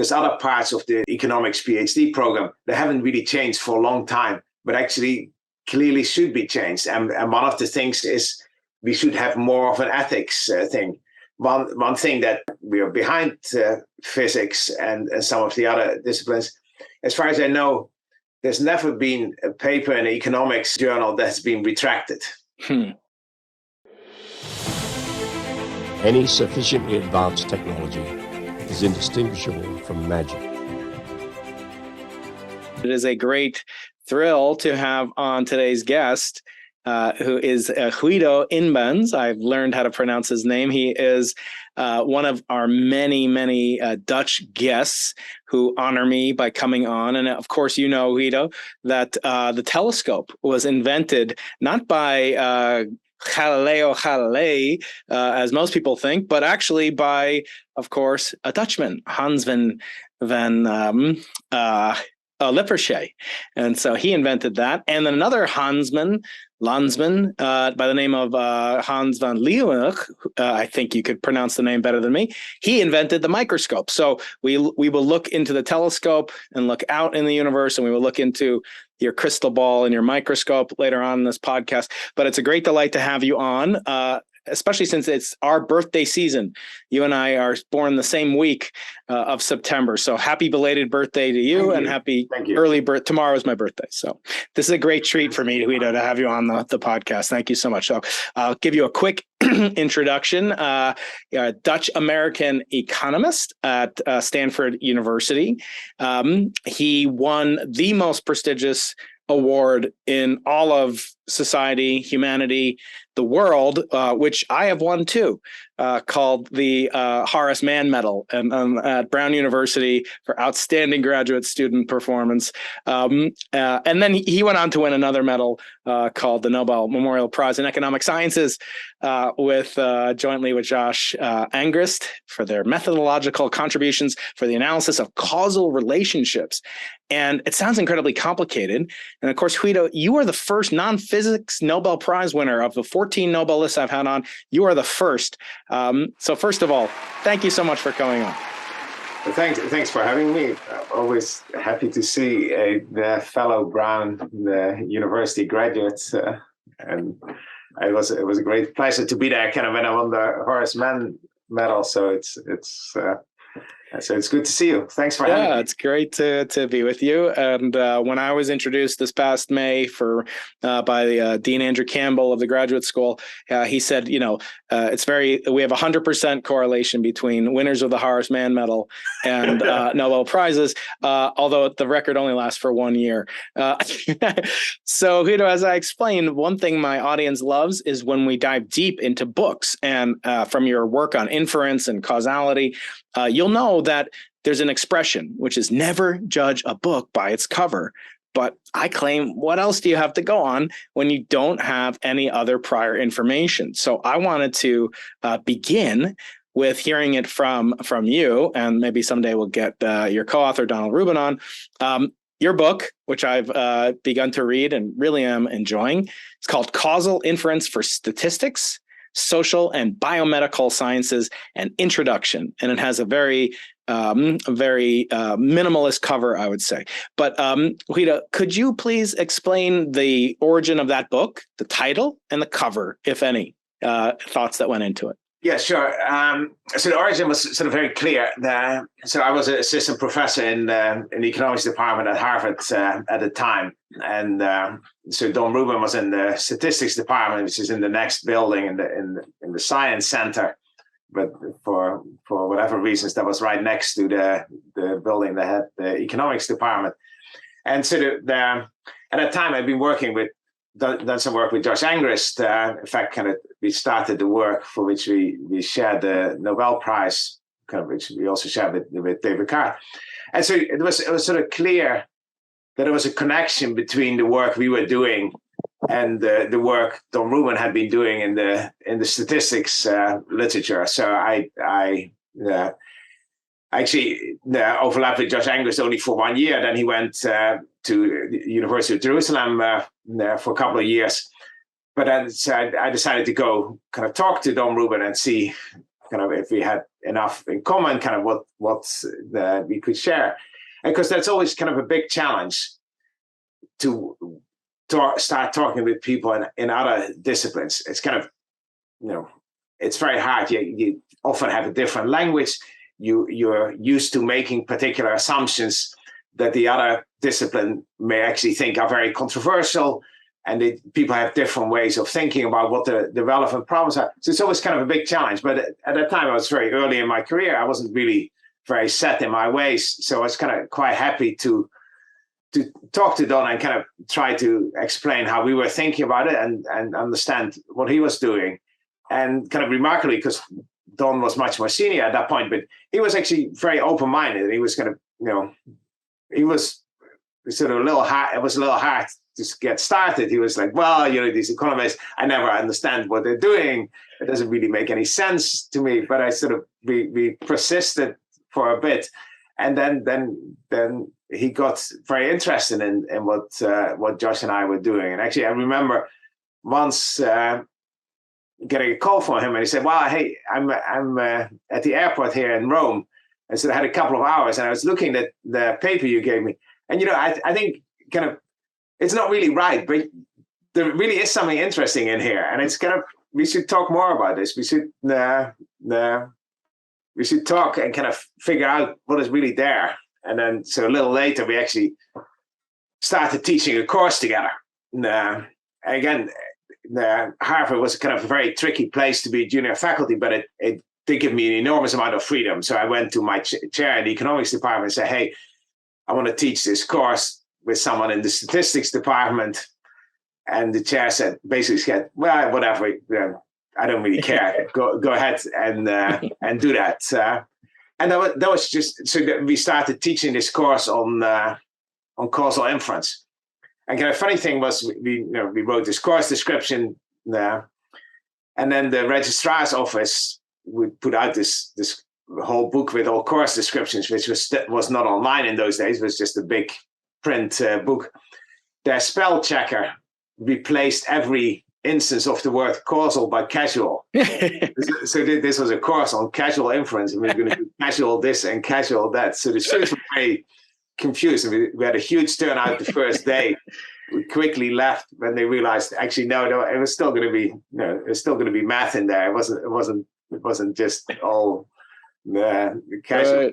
there's other parts of the economics PhD program that haven't really changed for a long time, but actually clearly should be changed. And one of the things is we should have more of an ethics thing. One thing that we are behind physics and some of the other disciplines, as far as I know, there's never been a paper in an economics journal that's been retracted. Any sufficiently advanced technology is indistinguishable from magic. It is a great thrill to have on today's guest, who is Guido Imbens. I've learned how to pronounce his name. He is one of our many Dutch guests who honor me by coming on. And of course, you know, Guido, that the telescope was invented not by Galileo Galilei, as most people think, but actually by, of course, a Dutchman, Hans van Lippershey. And so he invented that. And then another Landsman, by the name of Hans van Leeuwenhoek, I think you could pronounce the name better than me. He invented the microscope. So we will look into the telescope and look out in the universe, and we will look into your crystal ball and your microscope later on in this podcast. But it's a great delight to have you on, especially since it's our birthday season. You and I are born the same week of September. So happy belated birthday to you, and happy early birth. Tomorrow is my birthday. So this is a great treat for me, Guido, to have you on the podcast. Thank you so much. So I'll give you a quick introduction. Dutch-American economist at Stanford University. He won the most prestigious award in all of society, humanity, the world, which I have won too, called the Horace Mann Medal at Brown University for outstanding graduate student performance. And then he went on to win another medal called the Nobel Memorial Prize in Economic Sciences jointly with Josh Angrist for their methodological contributions for the analysis of causal relationships. And it sounds incredibly complicated. And of course, Guido, you are the first non-physics Nobel Prize winner of the 14 Nobelists I've had on. You are the first. So first of all, thank you so much for coming on. Thanks for having me. I'm always happy to see the fellow Brown University graduates. And it was a great pleasure to be there kind of when I won the Horace Mann medal. So it's good to see you. Thanks for having me. Yeah, it's great to be with you. And when I was introduced this past May by Dean Andrew Campbell of the graduate school, he said, we have 100% correlation between winners of the Horace Mann Medal and Nobel Prizes, although the record only lasts for 1 year. So, Guido, as I explained, one thing my audience loves is when we dive deep into books, and from your work on inference and causality, you'll know that there's an expression, which is never judge a book by its cover. But I claim, what else do you have to go on when you don't have any other prior information? So I wanted to begin with hearing it from you, and maybe someday we'll get your co-author, Donald Rubin, on. Your book, which I've begun to read and really am enjoying, it's called Causal Inference for Statistics, Social and Biomedical Sciences, and Introduction. And it has a very minimalist cover, I would say. But Guido, could you please explain the origin of that book, the title, and the cover, if any, thoughts that went into it? Yeah, sure. So the origin was sort of very clear. So I was an assistant professor in the economics department at Harvard at the time. And so Don Rubin was in the statistics department, which is in the next building in the science center. But for whatever reasons, that was right next to the building that had the economics department. And so at that time, I'd been done some work with Josh Angrist. In fact, we started the work for which we shared the Nobel Prize, which we also shared with David Carr. And so it was sort of clear that there was a connection between the work we were doing and the work Don Rubin had been doing in the statistics literature. So I actually overlapped with Josh Angrist only for 1 year. Then he went to the University of Jerusalem for a couple of years. But then I decided to go kind of talk to Don Rubin and see kind of if we had enough in common, kind of what we could share. And because that's always kind of a big challenge to start talking with people in other disciplines. It's kind of, it's very hard. You often have a different language. You're used to making particular assumptions that the other discipline may actually think are very controversial, and people have different ways of thinking about what the relevant problems are. So it's always kind of a big challenge. But at that time, I was very early in my career. I wasn't really very set in my ways. So I was kind of quite happy to talk to Don and kind of try to explain how we were thinking about it and understand what he was doing. And kind of remarkably, because Don was much more senior at that point, but he was actually very open-minded. He was kind of, he was sort of a little hard. It was a little hard to get started. He was like, well, these economists, I never understand what they're doing. It doesn't really make any sense to me. But I sort of, we persisted for a bit. And then he got very interested in what Josh and I were doing. And actually, I remember once getting a call from him, and he said, well, hey, I'm at the airport here in Rome. And so I had a couple of hours, and I was looking at the paper you gave me. And, I think kind of, it's not really right, but there really is something interesting in here. And it's kind of, we should talk more about this. We should talk and kind of figure out what is really there. And then, so a little later, we actually started teaching a course together. Again, Harvard was kind of a very tricky place to be junior faculty, but it did give me an enormous amount of freedom. So I went to my chair in the economics department and said, hey, I want to teach this course with someone in the statistics department. And the chair basically said, well, whatever, I don't really care. Go ahead and do that. And that was just, so that we started teaching this course on causal inference. And kind of funny thing was, we wrote this course description, and then the registrar's office would put out this whole book with all course descriptions, which was not online in those days. It was just a big print book. Their spell checker replaced every instance of the word causal by casual. So this was a course on causal inference, and we were going to do casual this and casual that. So the students were very confused. We had a huge turnout the first day. We quickly left when they realized, actually, no, it was still going to be, it was still going to be math in there. It wasn't just all casual.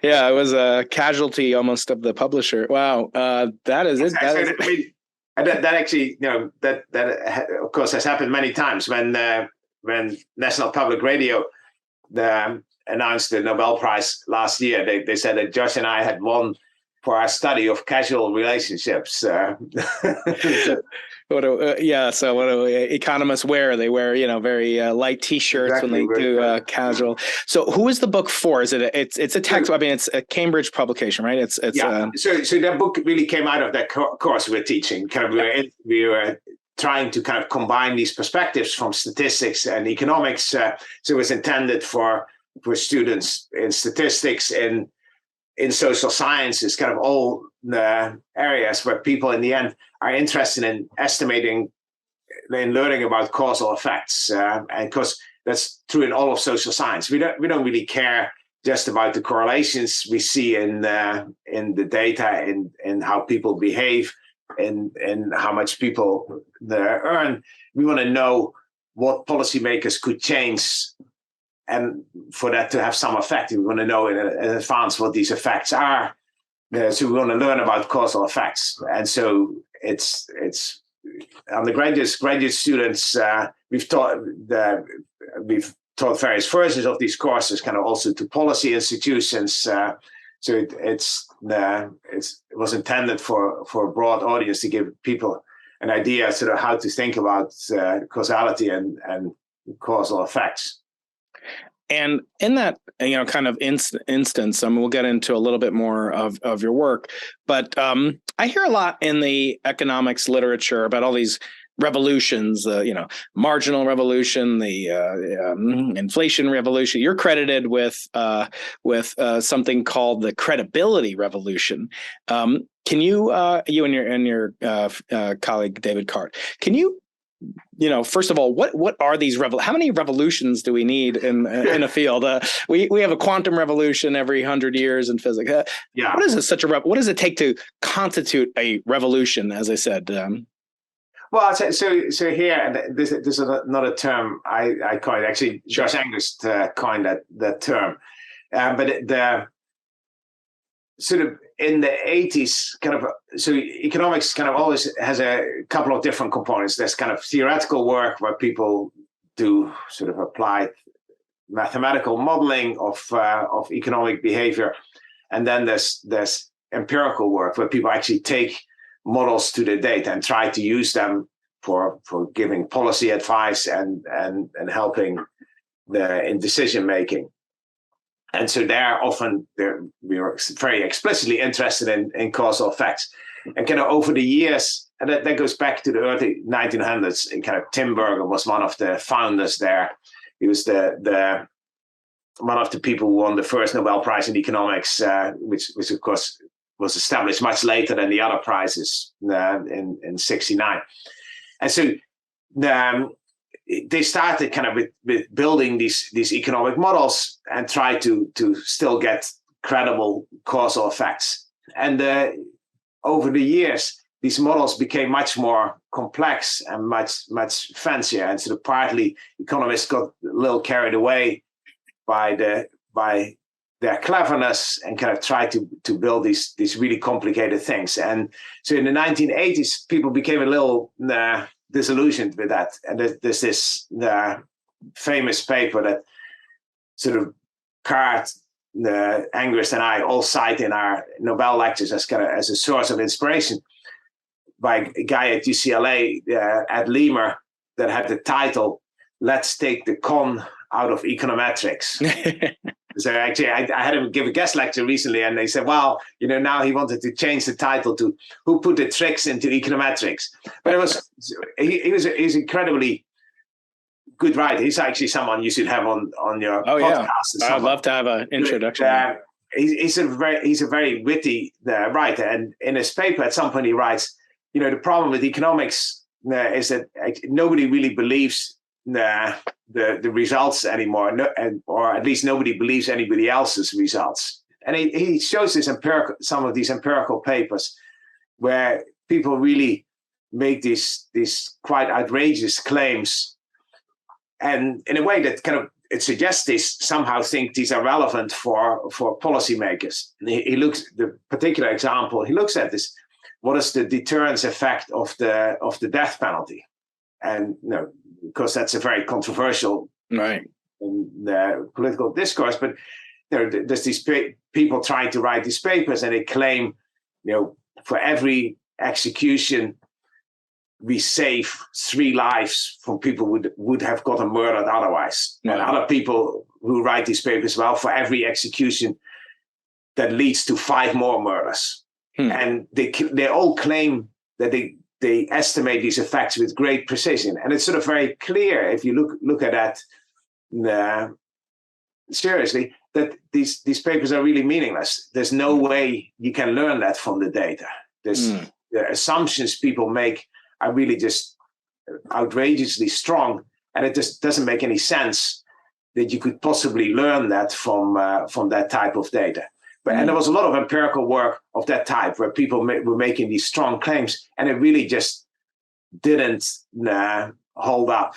Yeah, it was a casualty almost of the publisher. Wow, that is it. That actually, that of course has happened many times. When National Public Radio announced the Nobel Prize last year, they said that Josh and I had won for our study of casual relationships. So what economists wear? They wear, very light T-shirts exactly, when they do casual. So, who is the book for? Is it? It's a text. I mean, it's a Cambridge publication, right? It's yeah. So that book really came out of that course we're teaching. Kind of, we were trying to kind of combine these perspectives from statistics and economics. So it was intended for students in statistics, in social sciences, kind of all the areas where people in the end are interested in estimating, in learning about causal effects. And because that's true in all of social science. We don't really care just about the correlations we see in the data, in how people behave, in how much people earn. We want to know what policymakers could change, and for that to have some effect, we want to know in advance what these effects are. So we want to learn about causal effects. And so it's undergraduate students, we've taught various versions of these courses, kind of also to policy institutions. So it was intended for a broad audience to give people an idea sort of how to think about causality and causal effects. And in that, kind of instance, we'll get into a little bit more of your work, but I hear a lot in the economics literature about all these revolutions, marginal revolution, the inflation revolution. You're credited with something called the credibility revolution. Can you and your colleague David Card, can you first of all, what are these how many revolutions do we need in a field? We have a quantum revolution every 100 years in physics. Yeah. What is it what does it take to constitute a revolution? As I said. Well, so here, this is another term I coined. Actually, Josh Angrist coined that term. But the sort of in the 80s, so economics kind of always has a couple of different components. There's kind of theoretical work where people do sort of applied mathematical modeling of economic behavior, and then there's empirical work where people actually take models to the data and try to use them for giving policy advice and helping in decision making. And so we are very explicitly interested in causal effects. And kind of over the years, and that goes back to the early 1900s, and kind of Tim Berger was one of the founders there. He was the one of the people who won the first Nobel Prize in economics, which of course was established much later than the other prizes in 69. And so they started kind of with building these economic models and try to still get credible causal effects. And over the years, these models became much more complex and much fancier. And so partly economists got a little carried away by their cleverness and kind of tried to build these really complicated things. And so in the 1980s, people became a little disillusioned with that. And there's this famous paper that sort of Cart, Angrist, and I all cite in our Nobel lectures as a source of inspiration, by a guy at UCLA, Ed Leamer, that had the title, "Let's Take the Con Out of Econometrics." So actually, I had him give a guest lecture recently, and they said, well, now he wanted to change the title to "Who Put the Tricks into Econometrics?" But he's incredibly good writer. He's actually someone you should have on your podcast. Yeah. I'd love to have an introduction. He's a very witty writer, and in his paper at some point he writes, the problem with economics is that nobody really believes the results anymore, or at least nobody believes anybody else's results. And he shows some of these empirical papers where people really make these quite outrageous claims, and in a way that kind of it suggests they somehow think these are relevant for policymakers. And he looks the particular example. He looks at this: what is the deterrence effect of the death penalty? And because that's a very controversial in the political discourse, but there's these people trying to write these papers, and they claim, for every execution, we save 3 lives from people who would have gotten murdered otherwise. Right. And other people who write these papers, well, for every execution, that leads to 5 more murders. And they all claim that they estimate these effects with great precision. And it's sort of very clear, if you look at that seriously, that these papers are really meaningless. There's no way you can learn that from the data. The assumptions people make are really just outrageously strong, and it just doesn't make any sense that you could possibly learn that from that type of data. And there was a lot of empirical work of that type where people were making these strong claims, and it really just didn't hold up.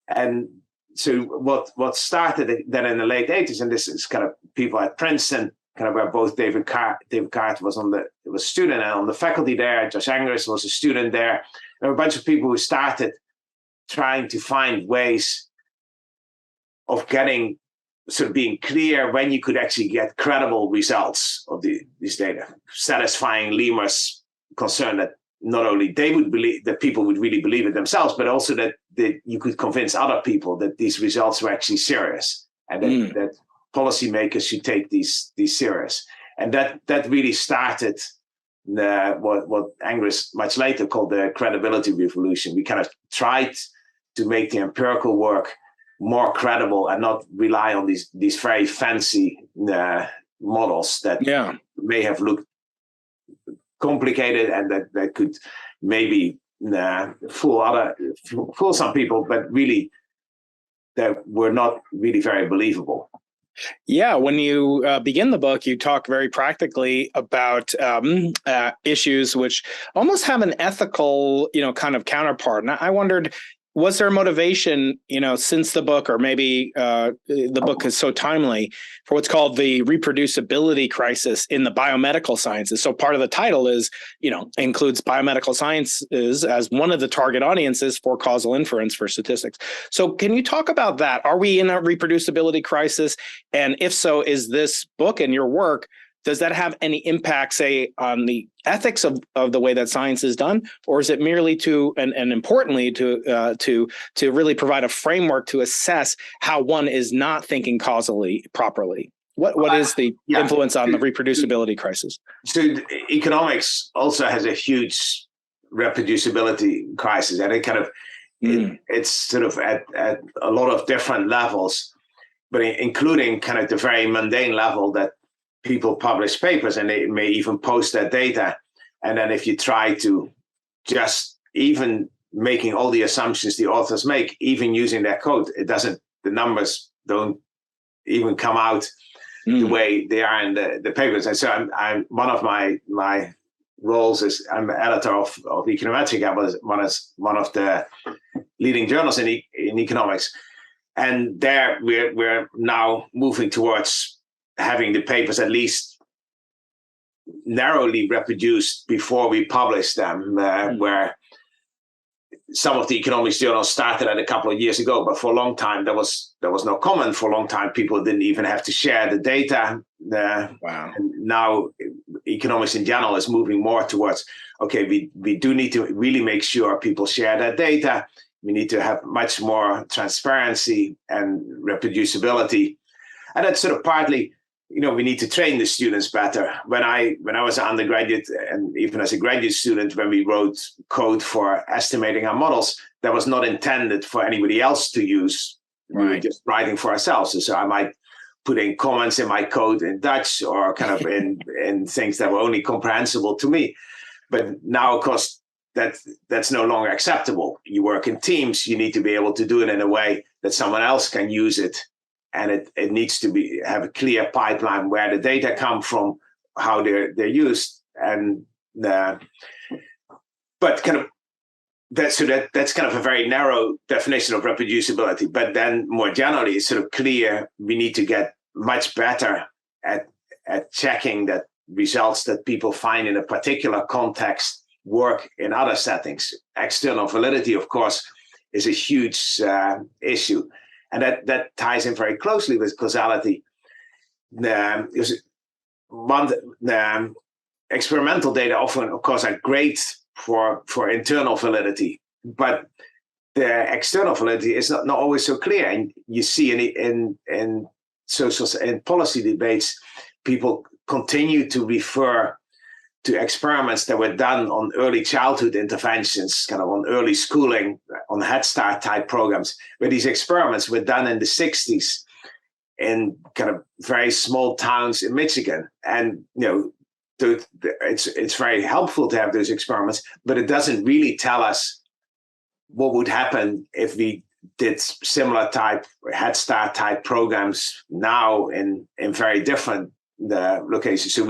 And so what started then in the late 80s, and this is kind of people at Princeton, kind of where both David Cart was a student and on the faculty there. Josh Angrist was a student there. There were a bunch of people who started trying to find ways of being clear when you could actually get credible results of these data, satisfying Leamer's concern that not only they would believe, that people would really believe it themselves, but also that you could convince other people that these results were actually serious, and that policymakers should take these serious. And that really started what Angrist much later called the credibility revolution. We kind of tried to make the empirical work more credible and not rely on these very fancy models that may have looked complicated and that could maybe fool some people, but really that were not really very believable. Yeah, when you begin the book, you talk very practically about issues which almost have an ethical, kind of counterpart. And I wondered, was there a motivation, since the book, or maybe the book is so timely, for what's called the reproducibility crisis in the biomedical sciences? So part of the title is, includes biomedical sciences as one of the target audiences for causal inference for statistics. So can you talk about that? Are we in a reproducibility crisis? And if so, is this book and your work, does that have any impact, say, on the ethics of the way that science is done, or is it merely to, and importantly, to really provide a framework to assess how one is not thinking causally properly? What is the influence on the reproducibility crisis? So economics also has a huge reproducibility crisis, and it kind of it's sort of at a lot of different levels, but including kind of the very mundane level that people publish papers and they may even post their data. And then if you try to just even making all the assumptions the authors make, even using their code, the numbers don't even come out the way they are in the papers. And so I'm one of my roles is I'm editor of Econometrics. I was one of the leading journals in economics. And there we're now moving towards having the papers at least narrowly reproduced before we publish them, where some of the economics journals started a couple of years ago, but for a long time there was no comment. For a long time, people didn't even have to share the data. Wow! And now economics in general is moving more towards, okay, we do need to really make sure people share that data. We need to have much more transparency and reproducibility, and that's sort of partly, we need to train the students better. When I was an undergraduate and even as a graduate student, when we wrote code for estimating our models, that was not intended for anybody else to use. Right. We were just writing for ourselves. And so I might put in comments in my code in Dutch or kind of in things that were only comprehensible to me. But now, of course, that's no longer acceptable. You work in teams. You need to be able to do it in a way that someone else can use it. And it needs to have a clear pipeline where the data come from, how they're used, and but kind of that's kind of a very narrow definition of reproducibility. But then more generally, it's sort of clear we need to get much better at checking that results that people find in a particular context work in other settings. External validity, of course, is a huge issue. And that ties in very closely with causality. Experimental data often, of course, are great for internal validity, but the external validity is not always so clear. And you see in social and policy debates, people continue to refer to experiments that were done on early childhood interventions, kind of on early schooling, on Head Start type programs, where these experiments were done in the 60s in kind of very small towns in Michigan. And, it's very helpful to have those experiments, but it doesn't really tell us what would happen if we did similar type Head Start type programs now in very different locations. So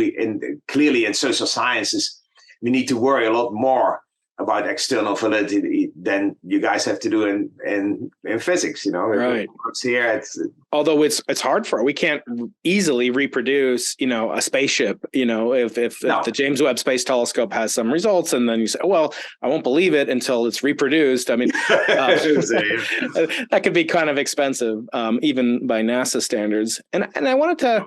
clearly in social sciences, we need to worry a lot more about external validity than you guys have to do in physics. Right. It's here. Although it's hard we can't easily reproduce, a spaceship. If the James Webb Space Telescope has some results, and then you say, well, I won't believe it until it's reproduced. I mean, that could be kind of expensive, even by NASA standards. And I wanted to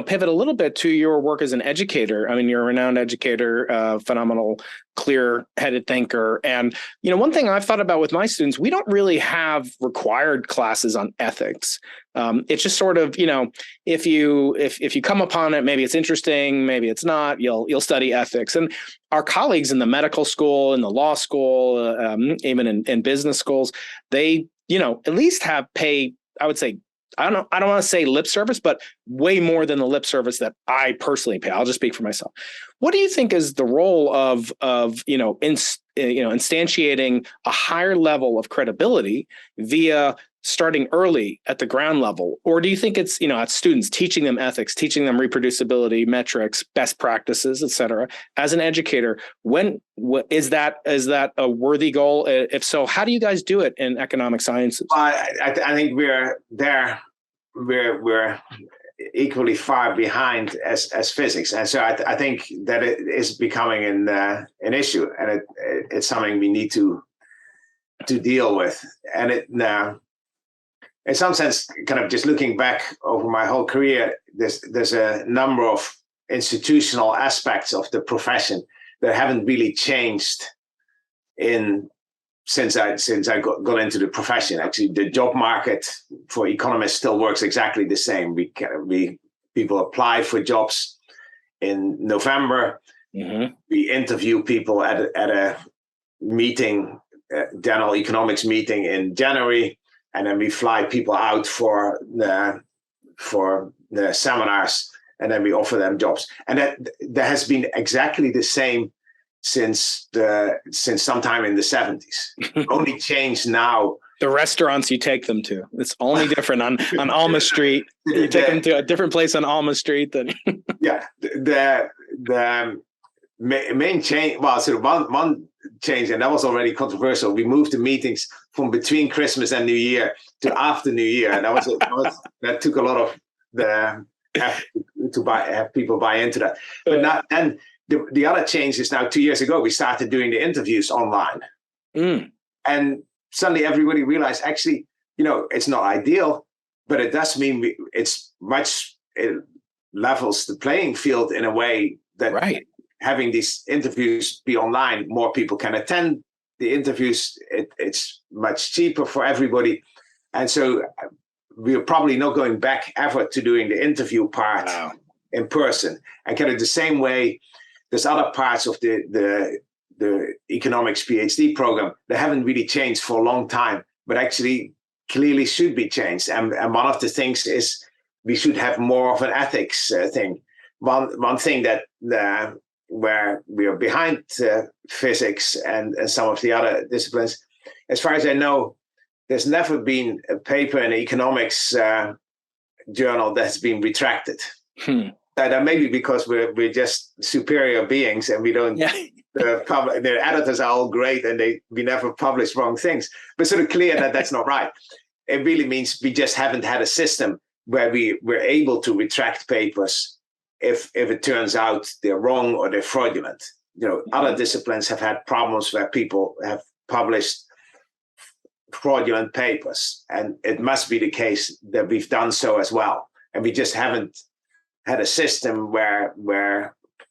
pivot a little bit to your work as an educator. I mean, you're a renowned educator, phenomenal, clear-headed thinker. And, one thing I've thought about with my students, we don't really have required classes on ethics. It's just sort of, if you come upon it, maybe it's interesting, maybe it's not, you'll study ethics. And our colleagues in the medical school, in the law school, even in business schools, they, at least pay, I would say, I don't want to say lip service, but way more than the lip service that I personally pay. I'll just speak for myself. What do you think is the role of instantiating a higher level of credibility via starting early at the ground level? Or do you think it's, at students, teaching them ethics, teaching them reproducibility, metrics, best practices, et cetera? As an educator, is that a worthy goal? If so, how do you guys do it in economic sciences? Well, I think we're there. We're equally far behind as physics, and so I think that it is becoming an issue, and it's something we need to deal with. And it now, in some sense, kind of just looking back over my whole career, there's a number of institutional aspects of the profession that haven't really changed since I got into the profession. Actually, the job market for economists still works exactly the same. People apply for jobs in November. Mm-hmm. We interview people at a meeting, general economics meeting in January, and then we fly people out for the seminars, and then we offer them jobs. And that has been exactly the same since sometime in the 70s. Only changed now. The restaurants you take them to, it's only different on Alma Street. You take them to a different place on Alma Street than. Yeah, the main change. Well, so one change, and that was already controversial. We moved the meetings from between Christmas and New Year to after New Year, and that took a lot of have people buy into that. But not and. The other change is now 2 years ago, we started doing the interviews online. And suddenly everybody realized, actually, it's not ideal, but it does mean it levels the playing field in a way that having these interviews be online, more people can attend the interviews. It's much cheaper for everybody. And so we're probably not going back ever to doing the interview part in person. And kind of the same way, there's other parts of the economics PhD program that haven't really changed for a long time, but actually clearly should be changed. And one of the things is we should have more of an ethics thing. One thing that where we are behind physics and some of the other disciplines, as far as I know, there's never been a paper in an economics journal that's been retracted. That may be because we're just superior beings and we don't. Yeah. The editors are all great and we never publish wrong things. But sort of clear that that's not right. It really means we just haven't had a system where we're able to retract papers if it turns out they're wrong or they're fraudulent. Other disciplines have had problems where people have published fraudulent papers, and it must be the case that we've done so as well. And we just haven't had a system where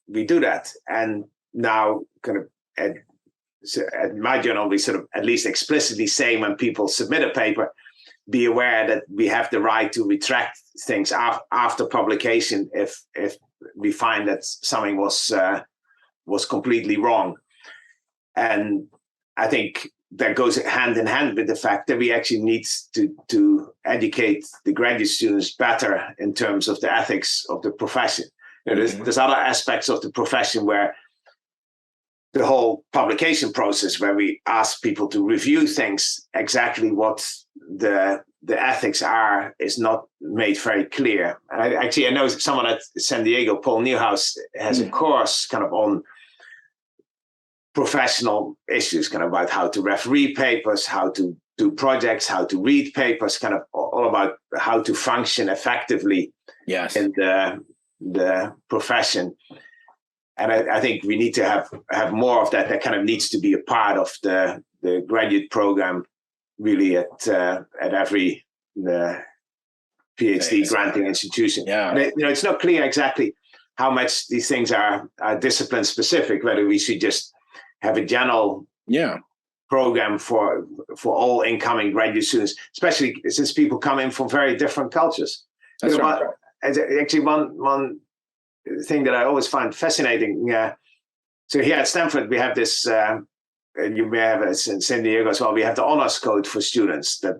we do that. And now kind of at my journal, we sort of at least explicitly say when people submit a paper, be aware that we have the right to retract things after publication if we find that something was completely wrong. And I think that goes hand in hand with the fact that we actually need to educate the graduate students better in terms of the ethics of the profession. There's other aspects of the profession where the whole publication process, where we ask people to review things, exactly what the ethics are, is not made very clear. And I know someone at San Diego, Paul Newhouse, has a course kind of on professional issues, kind of about how to referee papers, how to do projects, how to read papers, kind of all about how to function effectively in the profession. And I think we need to have more of that. That kind of needs to be a part of the graduate program, really at every the PhD granting institution. Yeah, and it's not clear exactly how much these things are discipline specific. Whether we should just have a general program for all incoming graduate students, especially since people come in from very different cultures. That's right. Actually, one thing that I always find fascinating. So here at Stanford, we have this, you may have it in San Diego as well, we have the honors code for students that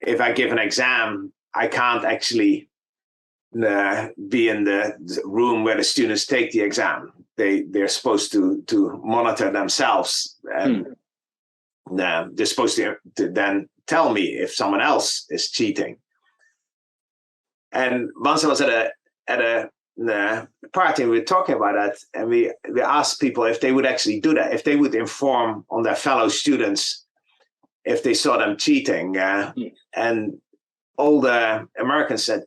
if I give an exam, I can't actually be in the room where the students take the exam. they're supposed to monitor themselves, and they're supposed to then tell me if someone else is cheating. And once I was at a party, we were talking about that, and we asked people if they would actually do that, if they would inform on their fellow students if they saw them cheating, and all the Americans said,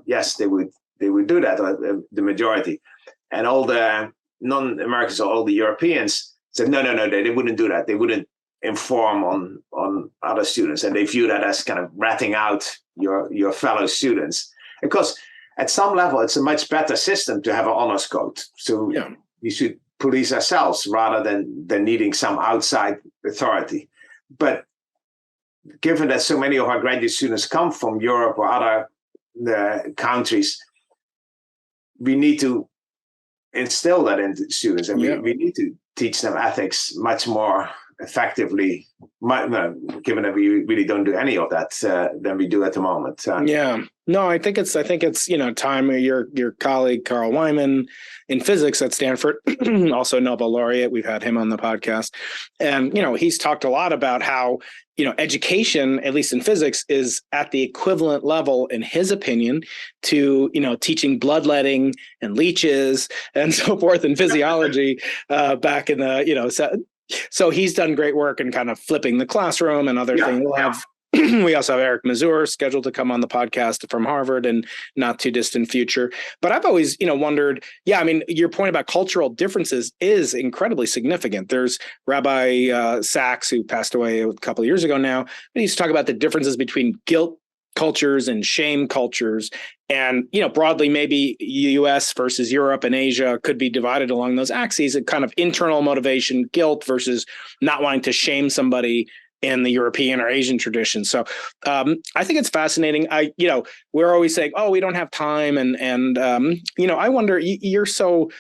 yes, they would do that, the majority, and all the non-Americans or all the Europeans said no, they wouldn't do that. They wouldn't inform on other students, and they view that as kind of ratting out your fellow students. Because at some level, it's a much better system to have an honors code. So we should police ourselves rather than needing some outside authority. But given that so many of our graduate students come from Europe or other countries, we need to instill that into students, and we need to teach them ethics much more effectively, given that we really don't do any of that than we do at the moment. I think it's time. Your colleague Carl Wyman in physics at Stanford, also Nobel laureate, we've had him on the podcast, and he's talked a lot about how education, at least in physics, is at the equivalent level, in his opinion, to teaching bloodletting and leeches and so forth in physiology back in the So he's done great work in kind of flipping the classroom and other things. We also have Eric Mazur scheduled to come on the podcast from Harvard in not too distant future. But I've always, wondered, your point about cultural differences is incredibly significant. There's Rabbi Sachs, who passed away a couple of years ago now, but he used to talk about the differences between guilt cultures and shame cultures. And, broadly, maybe US versus Europe and Asia could be divided along those axes, a kind of internal motivation, guilt versus not wanting to shame somebody in the European or Asian tradition. So I think it's fascinating. We're always saying, we don't have time. And I wonder, you're so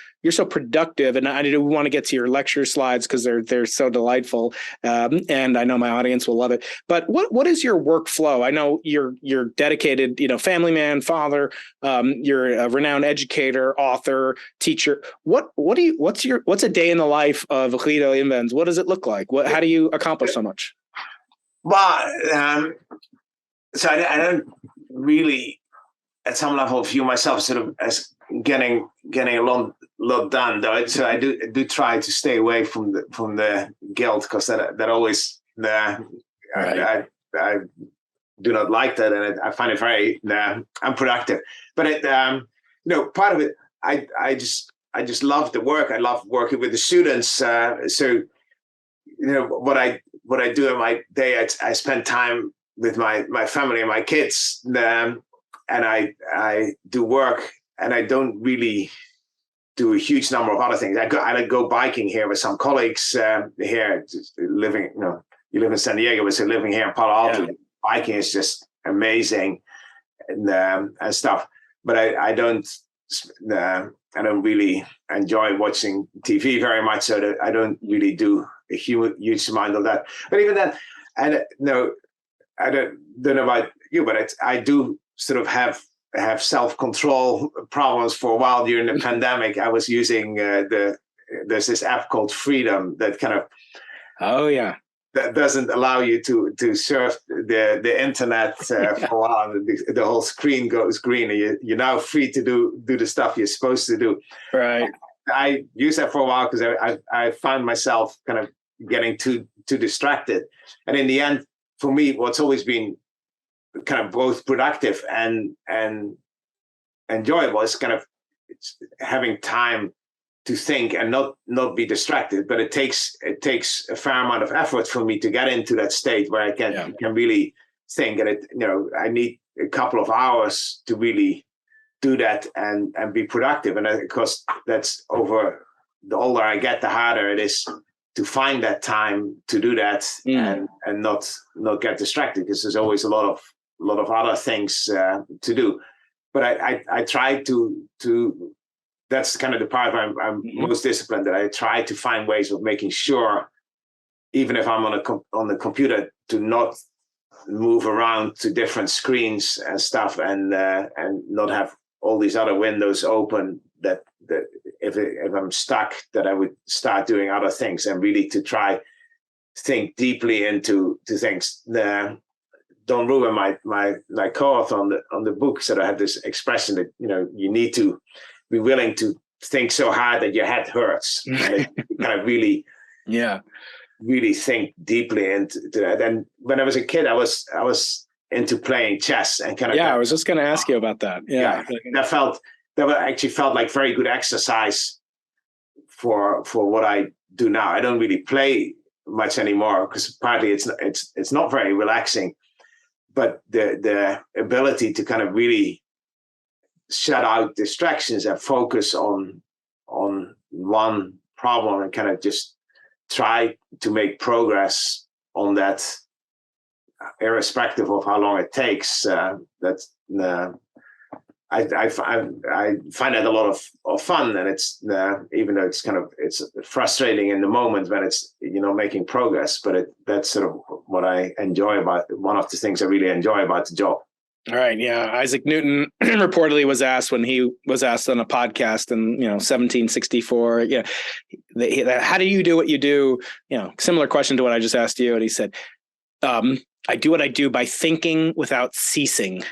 productive, and I do want to get to your lecture slides because they're so delightful. And I know my audience will love it. But what is your workflow? I know you're dedicated, family man, father, you're a renowned educator, author, teacher. What's a day in the life of Guido Imbens? What does it look like? How do you accomplish so much? Well, so I don't really, at some level, view myself sort of as getting a lot done, though. So I do try to stay away from the guilt, because that always I do not like that, and I find it very unproductive. But part of it, I just love the work. I love working with the students. So what I do in my day, I spend time with my family and my kids, and I do work, and I don't really do a huge number of other things. I go biking here with some colleagues here, living. You live in San Diego, but so living here in Palo Alto, biking is just amazing, and stuff. But I don't really enjoy watching TV very much, so that I don't really do a huge amount of that. But even that, I don't know about you, but I do sort of have self-control problems for a while during the pandemic. I was using there's this app called Freedom that kind of that doesn't allow you to surf the internet for a while. The whole screen goes green, and you're now free to do the stuff you're supposed to do. Right. I used that for a while because I found myself kind of getting too distracted, and in the end, for me, what's always been kind of both productive and enjoyable is kind of having time to think and not be distracted. But it takes a fair amount of effort for me to get into that state where I can really think, and I need a couple of hours to really do that and be productive. And of course, that's over. The older I get, the harder it is to find that time to do that and not get distracted, because there's always a lot of other things to do. But I try to that's kind of the part where I'm most disciplined, that I try to find ways of making sure, even if I'm on the computer, to not move around to different screens and stuff, and not have all these other windows open that if I'm stuck, that I would start doing other things and really to try think deeply into things. Don Rubin, my co-author on the book, sort of had this expression that you need to be willing to think so hard that your head hurts, and kind of really think deeply into that. And when I was a kid, I was into playing chess and kind of I was just going to ask you about that. That actually felt like very good exercise for what I do now. I don't really play much anymore because partly it's not very relaxing, but the ability to kind of really shut out distractions and focus on one problem and kind of just try to make progress on that, irrespective of how long it takes. I find that a lot of fun, and it's even though it's frustrating in the moment when it's making progress, but that's sort of what I enjoy about, one of the things I really enjoy about the job. All right, yeah. Isaac Newton reportedly was asked when he was asked on a podcast in 1764, how do you do what you do? Similar question to what I just asked you, and he said, I do what I do by thinking without ceasing.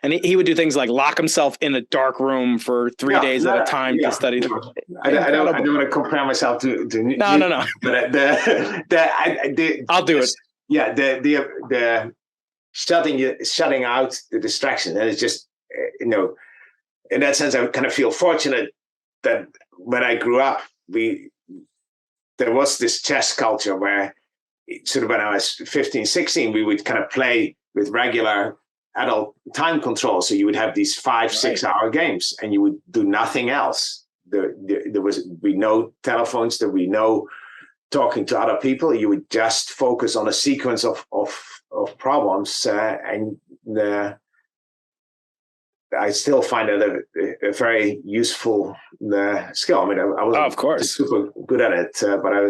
And he would do things like lock himself in a dark room for 3 days at a time to study. I don't want to compare myself to No. But I'll do it. Yeah, the shutting out the distraction, and it's just in that sense, I kind of feel fortunate that when I grew up, there was this chess culture where sort of when I was 15, 16, we would kind of play with regular adult time control. So you would have these 5-6 hour games and you would do nothing else. There would be no telephones, there would be no talking to other people. You would just focus on a sequence of problems. I still find it a very useful skill. I mean, I wasn't of course super good at it, but I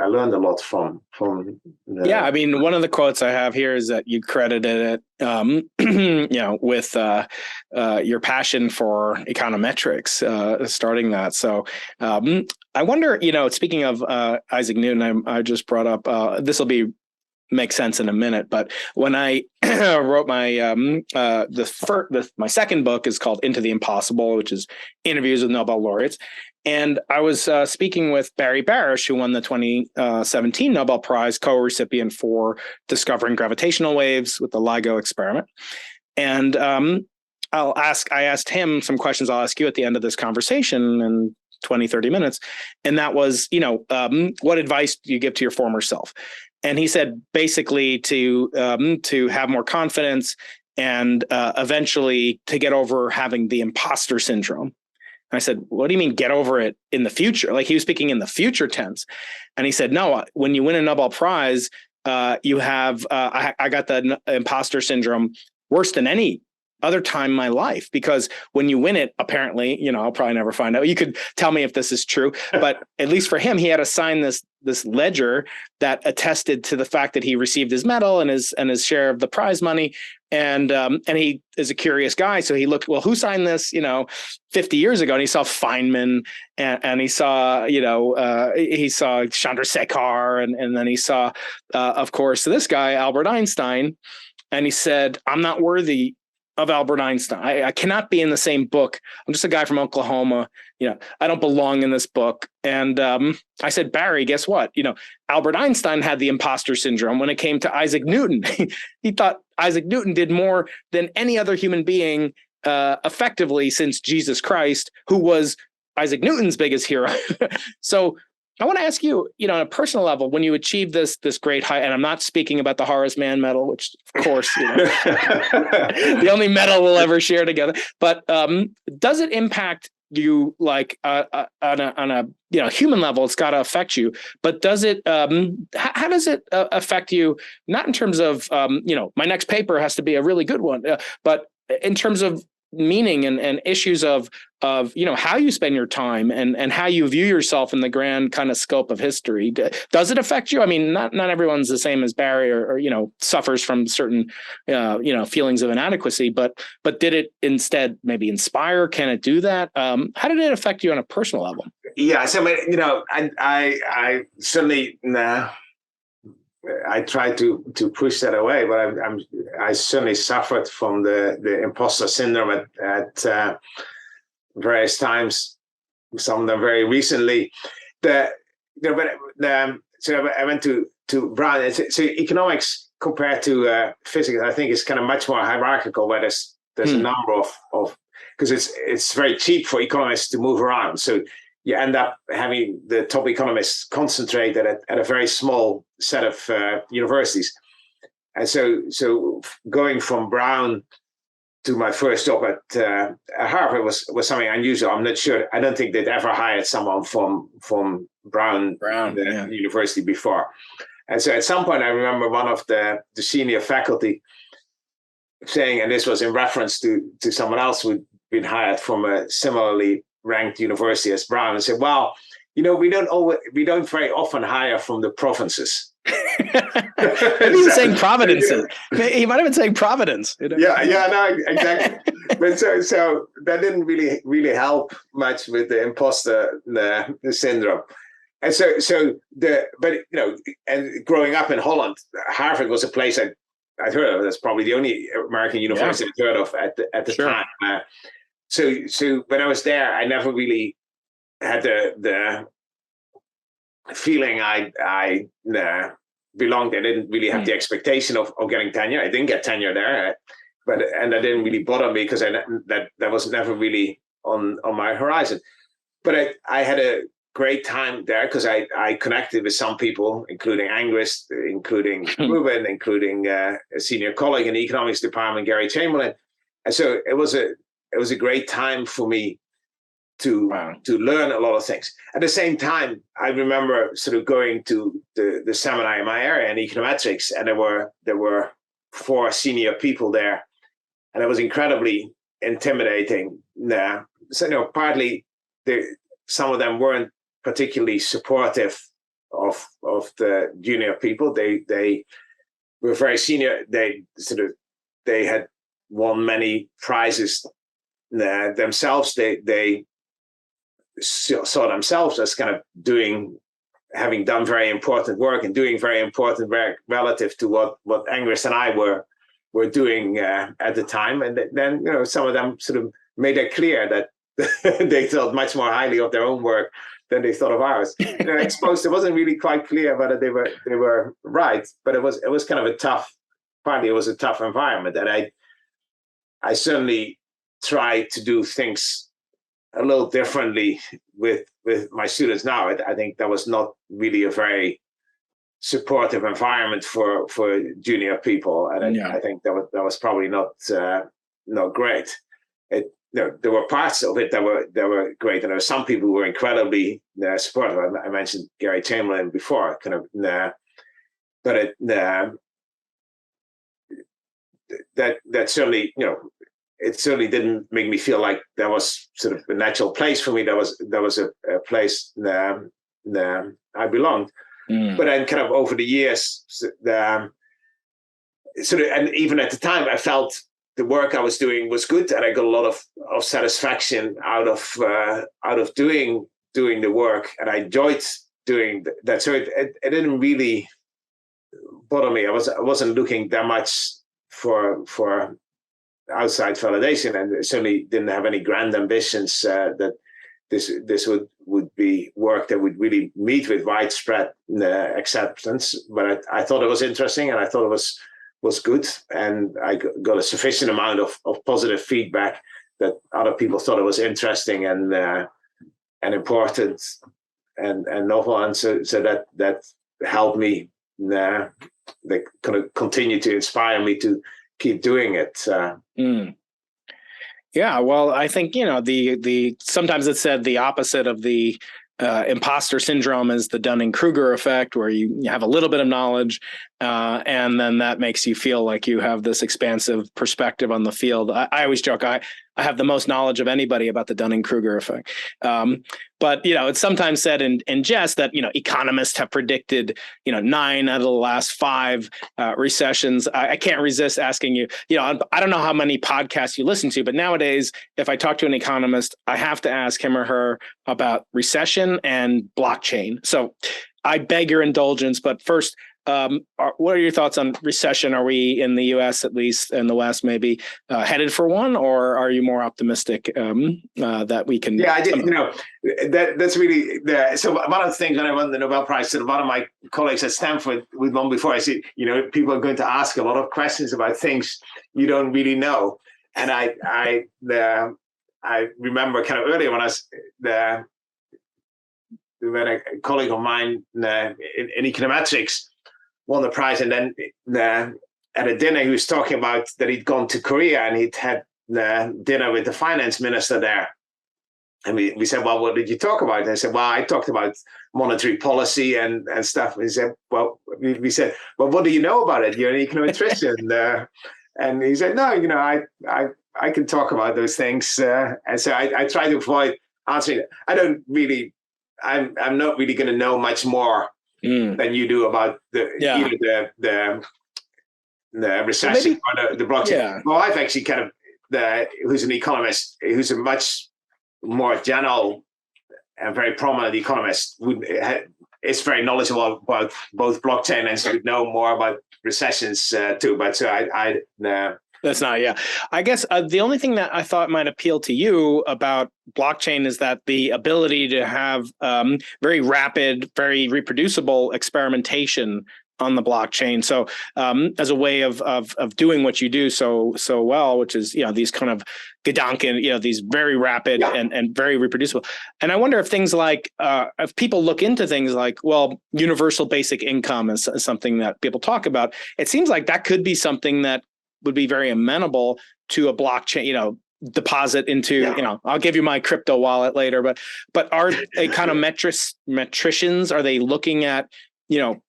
learned a lot from. I mean, one of the quotes I have here is that you credited it, with your passion for econometrics, starting that. So I wonder, speaking of Isaac Newton, I just brought up. This will make sense in a minute, but when I wrote my my second book is called Into the Impossible, which is interviews with Nobel laureates, and I was speaking with Barry Barish, who won the 2017 Nobel Prize, co-recipient for discovering gravitational waves with the LIGO experiment, and I asked him some questions I'll ask you at the end of this conversation in 20-30 minutes, and that was what advice do you give to your former self? And he said basically to have more confidence and eventually to get over having the imposter syndrome. And I said, what do you mean get over it in the future? Like he was speaking in the future tense. And he said, no, when you win a Nobel Prize, you have I got the imposter syndrome worse than any other time in my life, because when you win it, apparently, I'll probably never find out. You could tell me if this is true, but at least for him, he had to sign this ledger that attested to the fact that he received his medal and his share of the prize money. And he is a curious guy. So he looked, well, who signed this, 50 years ago? And he saw Feynman and he saw, Chandrasekhar and then he saw, of course, this guy, Albert Einstein. And he said, I'm not worthy of Albert Einstein. I cannot be in the same book. I'm just a guy from Oklahoma. I don't belong in this book. And I said, Barry, guess what? Albert Einstein had the imposter syndrome when it came to Isaac Newton. He thought Isaac Newton did more than any other human being effectively since Jesus Christ, who was Isaac Newton's biggest hero. So I want to ask you, on a personal level, when you achieve this great height, and I'm not speaking about the Horace Mann medal, which of course, the only medal we'll ever share together, but does it impact you like on a human level? It's got to affect you, but does it? How does it affect you? Not in terms of my next paper has to be a really good one, but in terms of meaning and issues of of, how you spend your time and how you view yourself in the grand kind of scope of history. Does it affect you? I mean, not everyone's the same as Barry or suffers from certain, feelings of inadequacy, but did it instead maybe inspire? Can it do that? How did it affect you on a personal level? Yeah. So, I certainly, I tried to push that away, but I certainly suffered from the imposter syndrome at various times, some of them very recently. So I went to Brown. So economics compared to physics, I think, is kind of much more hierarchical, where there's a number of because it's very cheap for economists to move around. So you end up having the top economists concentrated at a very small set of universities. And so going from Brown to my first job at Harvard was something unusual. I'm not sure. I don't think they'd ever hired someone from Brown University before. And so at some point, I remember one of the senior faculty saying, and this was in reference to someone else who'd been hired from a similarly ranked university as Brown, and said, "Well, we don't very often hire from the provinces." Maybe he was saying providences. He might have been saying Providence. Yeah, no, exactly. But so that didn't really help much with the imposter syndrome. And and growing up in Holland, Harvard was a place I'd heard of. That's probably the only American university I'd heard of at the time. So when I was there, I never really had the feeling I belonged. I didn't really have the expectation of getting tenure. I didn't get tenure there, and that didn't really bother me because that was never really on my horizon. But I had a great time there because I connected with some people, including Angrist, including Rubin, including a senior colleague in the economics department, Gary Chamberlain. And so it was a great time for me to learn a lot of things. At the same time, I remember sort of going to the seminar in my area in econometrics, and there were 4 senior people there, and it was incredibly intimidating. So partly some of them weren't particularly supportive of the junior people. They were very senior. They had won many prizes themselves. They saw themselves as kind of having done very important work and doing very important work relative to what Angrist and I were doing at the time. And then some of them sort of made it clear that they thought much more highly of their own work than they thought of ours. Exposed, it wasn't really quite clear whether they were right, but it was kind of a tough environment, and I certainly tried to do things a little differently with my students now. I think that was not really a very supportive environment for junior people, and I think that was probably not great. There were parts of it that were great, and there were some people who were incredibly supportive. I mentioned Gary Chamberlain before, but that certainly it certainly didn't make me feel like that was sort of a natural place for me. That was a place I belonged. But then kind of over the years, and even at the time, I felt the work I was doing was good, and I got a lot of satisfaction out of doing the work, and I enjoyed doing that. So it didn't really bother me. I wasn't looking that much for outside validation, and certainly didn't have any grand ambitions that this would be work that would really meet with widespread acceptance. But I thought it was interesting, and I thought it was good, and I got a sufficient amount of positive feedback that other people thought it was interesting and important and novel, and so that helped me. They kind of continue to inspire me to keep doing it. Yeah, well, I think the sometimes it's said the opposite of the imposter syndrome is the Dunning-Kruger effect, where you have a little bit of knowledge, and then that makes you feel like you have this expansive perspective on the field. I always joke, I have the most knowledge of anybody about the Dunning-Kruger effect. But, it's sometimes said in jest that, economists have predicted, 9 out of the last 5 recessions. I can't resist asking you, I don't know how many podcasts you listen to, but nowadays, if I talk to an economist, I have to ask him or her about recession and blockchain. So I beg your indulgence, but first, what are your thoughts on recession? Are we in the U.S., at least in the West, maybe headed for one, or are you more optimistic that we can? Yeah, I did. That's really so. One of the things when I won the Nobel Prize, and one of my colleagues at Stanford with one before, I said, people are going to ask a lot of questions about things you don't really know. And I remember kind of earlier when I was when a colleague of mine in econometrics won the prize, and then at a dinner he was talking about that he'd gone to Korea and he'd had dinner with the finance minister there, and we said, well, what did you talk about? And I said, well, I talked about monetary policy and stuff. And he said, well, we said, well, what do you know about it? You're an econometrician. And he said, no, I can talk about those things. And so I try to avoid answering it. I'm not really going to know much more than you do about either the recession or the blockchain. Yeah. My wife actually kind of, who's an economist, who's a much more general and very prominent economist, is very knowledgeable about both blockchain, and so would know more about recessions too. But so that's not, I guess the only thing that I thought might appeal to you about blockchain is that the ability to have very rapid, very reproducible experimentation on the blockchain. So as a way of doing what you do so well, which is, these kind of Gedanken, these very rapid and very reproducible. And I wonder if things like, if people look into things like, well, universal basic income is something that people talk about. It seems like that could be something that would be very amenable to a blockchain, deposit into, I'll give you my crypto wallet later, but are econometricians, are they looking at,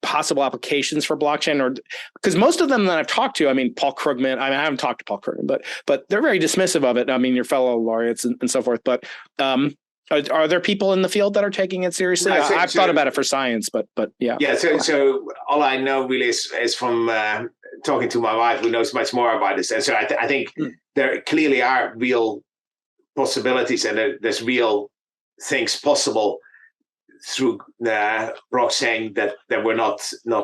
possible applications for blockchain? Or because most of them that I've talked to, Paul Krugman, I haven't talked to Paul Krugman, but they're very dismissive of it. Your fellow laureates and so forth, but are there people in the field that are taking it seriously? No, I've thought about it for science, but yeah. Yeah. So all I know really is from talking to my wife, who knows much more about this. And so I think there clearly are real possibilities, and there's real things possible through the blockchain that were not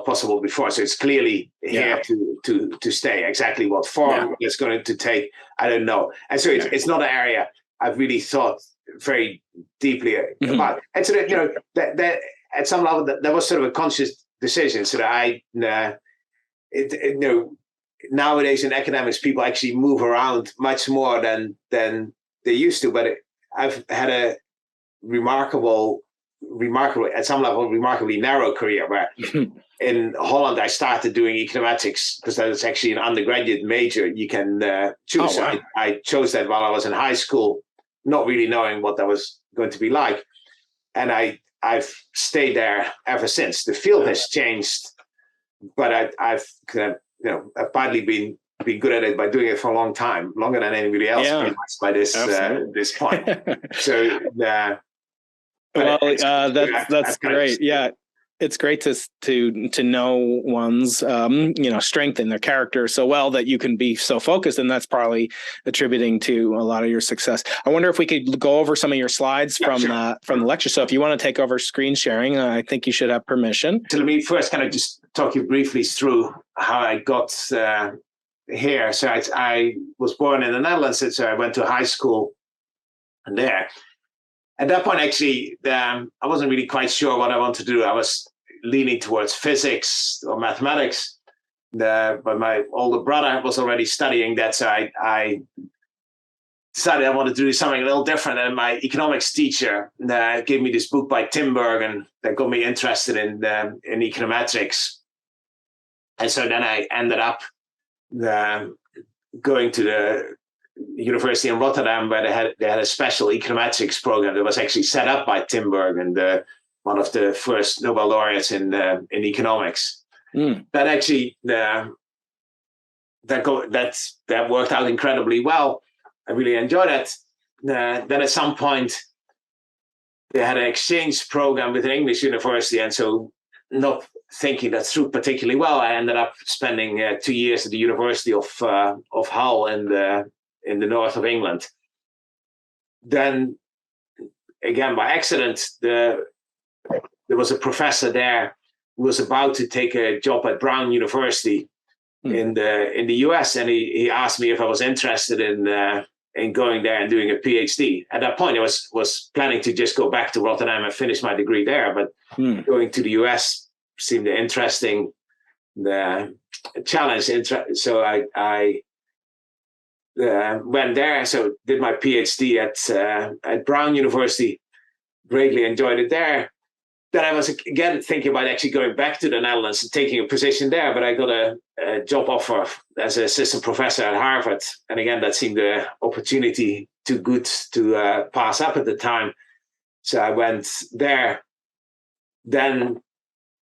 possible before. So it's clearly here to stay. Exactly what form it's going to take, I don't know. And so it's not an area I've really thought very deeply about. And so that at some level that was sort of a conscious decision. So that nowadays in academics, people actually move around much more than they used to. But I've had a remarkable, at some level, remarkably narrow career where in Holland, I started doing econometrics because that was actually an undergraduate major you can choose. Oh, wow. I chose that while I was in high school, not really knowing what that was going to be like. And I've stayed there ever since. The field has changed, but I've partly been good at it by doing it for a long time, longer than anybody else by this point. So that's great. Yeah, it's great to know one's strength and their character so well that you can be so focused, and that's probably attributing to a lot of your success. I wonder if we could go over some of your slides from the lecture. So if you want to take over screen sharing, I think you should have permission. So let me first kind of just talk you briefly through how I got here. So I was born in the Netherlands, so I went to high school there. At that point, actually, I wasn't really quite sure what I wanted to do. I was leaning towards physics or mathematics, but my older brother was already studying that, so I decided I wanted to do something a little different. And my economics teacher gave me this book by Tim Bergen that got me interested in econometrics. And so then I ended up going to the University in Rotterdam, where they had a special econometrics program that was actually set up by Tim Bergen, one of the first Nobel laureates in economics. That actually that worked out incredibly well. really enjoyed it. Then at some point, they had an exchange program with an English university, and so not thinking that through particularly well, I ended up spending 2 years at the University of Hull in the north of England. Then, again by accident, there was a professor there who was about to take a job at Brown University in the US, and he asked me if I was interested in going there and doing a PhD. At that point, I was planning to just go back to Rotterdam and finish my degree there, but going to the US seemed an interesting challenge. So I went there, so did my PhD at Brown University, greatly enjoyed it there. Then I was again thinking about actually going back to the Netherlands and taking a position there, but I got a job offer as an assistant professor at Harvard. And again, that seemed an opportunity too good to pass up at the time. So I went there. Then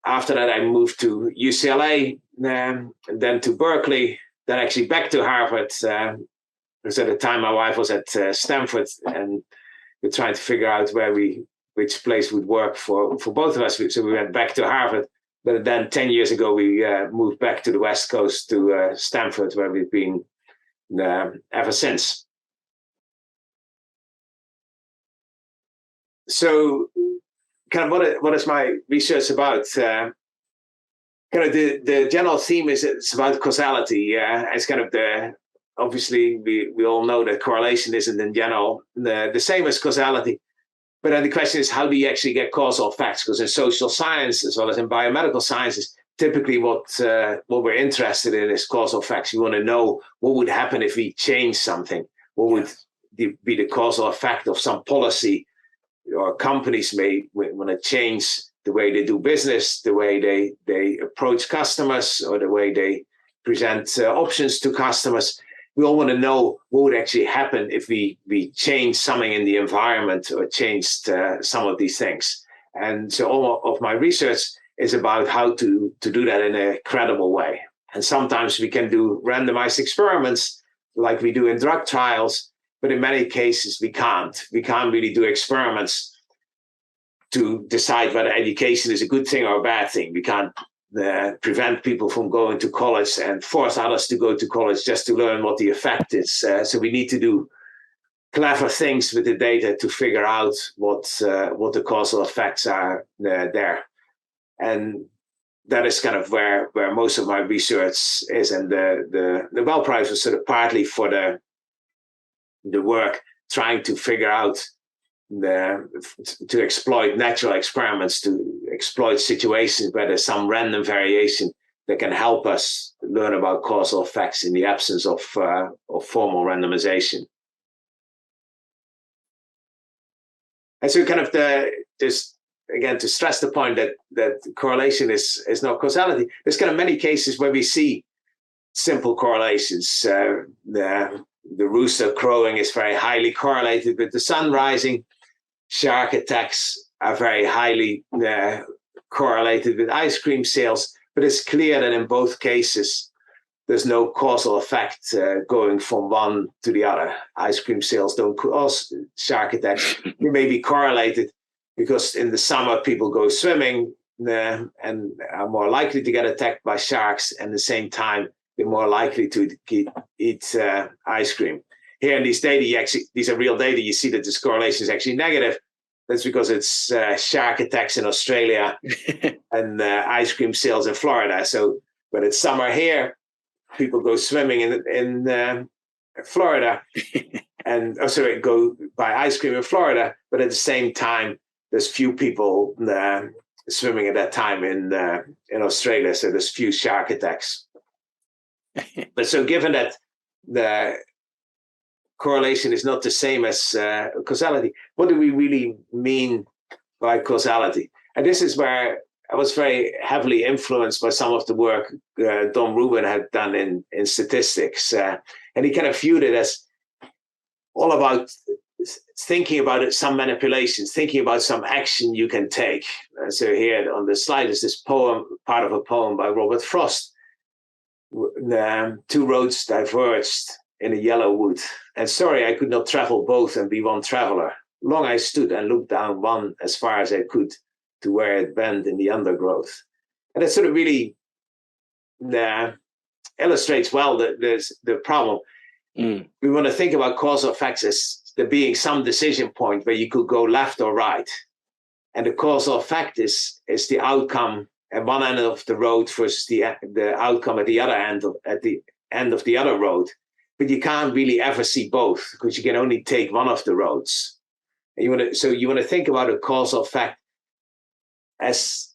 after that, I moved to UCLA, and then to Berkeley, then actually back to Harvard. Because at the time my wife was at Stanford, and we're trying to figure out which place would work for both of us. So we went back to Harvard. But then 10 years ago, we moved back to the West Coast to Stanford, where we've been ever since. So kind of what is my research about? Kind of the general theme is it's about causality. It's kind of obviously we all know that correlation isn't in general the same as causality. But then the question is, how do you actually get causal effects? Because in social science, as well as in biomedical sciences, typically what we're interested in is causal effects. You want to know what would happen if we change something. What would be the causal effect of some policy, or companies may want to change the way they do business, the way they approach customers, or the way they present options to customers. We all want to know what would actually happen if we change something in the environment or changed some of these things. And so all of my research is about how to do that in a credible way. And sometimes we can do randomized experiments like we do in drug trials, but in many cases we can't. We can't really do experiments to decide whether education is a good thing or a bad thing. We can't prevent people from going to college and force others to go to college just to learn what the effect is. So we need to do clever things with the data to figure out what the causal effects are there. And that is kind of where most of my research is. And the Nobel Prize was sort of partly for the work trying to figure out to exploit natural experiments, to exploit situations where there's some random variation that can help us learn about causal effects in the absence of formal randomization. And so kind of just again to stress the point that correlation is not causality. There's kind of many cases where we see simple correlations. The rooster crowing is very highly correlated with the sun rising. Shark attacks are very highly correlated with ice cream sales, but it's clear that in both cases, there's no causal effect going from one to the other. Ice cream sales don't cause shark attacks. They may be correlated because in the summer, people go swimming and are more likely to get attacked by sharks, and at the same time, they're more likely to eat ice cream. Here in these data, these are real data. You see that this correlation is actually negative. That's because it's shark attacks in Australia and ice cream sales in Florida. So when it's summer here, people go swimming in Florida and go buy ice cream in Florida. But at the same time, there's few people swimming at that time in Australia. So there's few shark attacks. But so given that the correlation is not the same as causality, what do we really mean by causality? And this is where I was very heavily influenced by some of the work Don Rubin had done in statistics. And he kind of viewed it as all about thinking about it, some manipulations, thinking about some action you can take. So here on the slide is this poem, part of a poem by Robert Frost. Two roads diverged in a yellow wood, and sorry I could not travel both and be one traveler. Long I stood and looked down one as far as I could to where it bent in the undergrowth. And that sort of really illustrates well the problem. We want to think about causal effects as there being some decision point where you could go left or right. And the causal effect is the outcome at one end of the road versus the outcome at the other end at the end of the other road. But you can't really ever see both because you can only take one of the roads. And you want to think about a causal effect as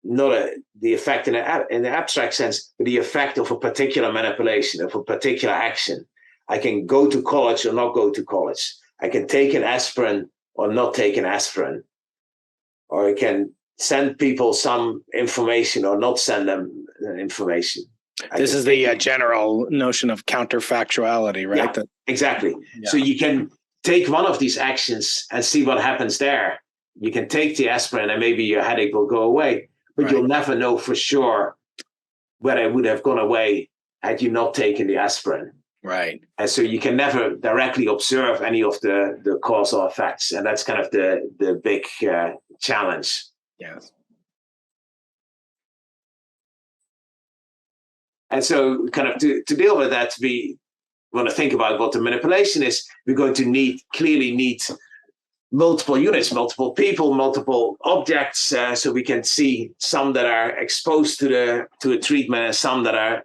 not the effect in the abstract sense, but the effect of a particular manipulation, of a particular action. I can go to college or not go to college. I can take an aspirin or not take an aspirin. Or I can send people some information or not send them information. This is the general notion of counterfactuality, right? Yeah, exactly. Yeah. So you can take one of these actions and see what happens there. You can take the aspirin and maybe your headache will go away, but you'll never know for sure whether it would have gone away had you not taken the aspirin. Right. And so you can never directly observe any of the causal effects. And that's kind of the big challenge. Yes. And so kind of to deal with that, we want to think about what the manipulation is. We're going to clearly need multiple units, multiple people, multiple objects, so we can see some that are exposed to a treatment and some that are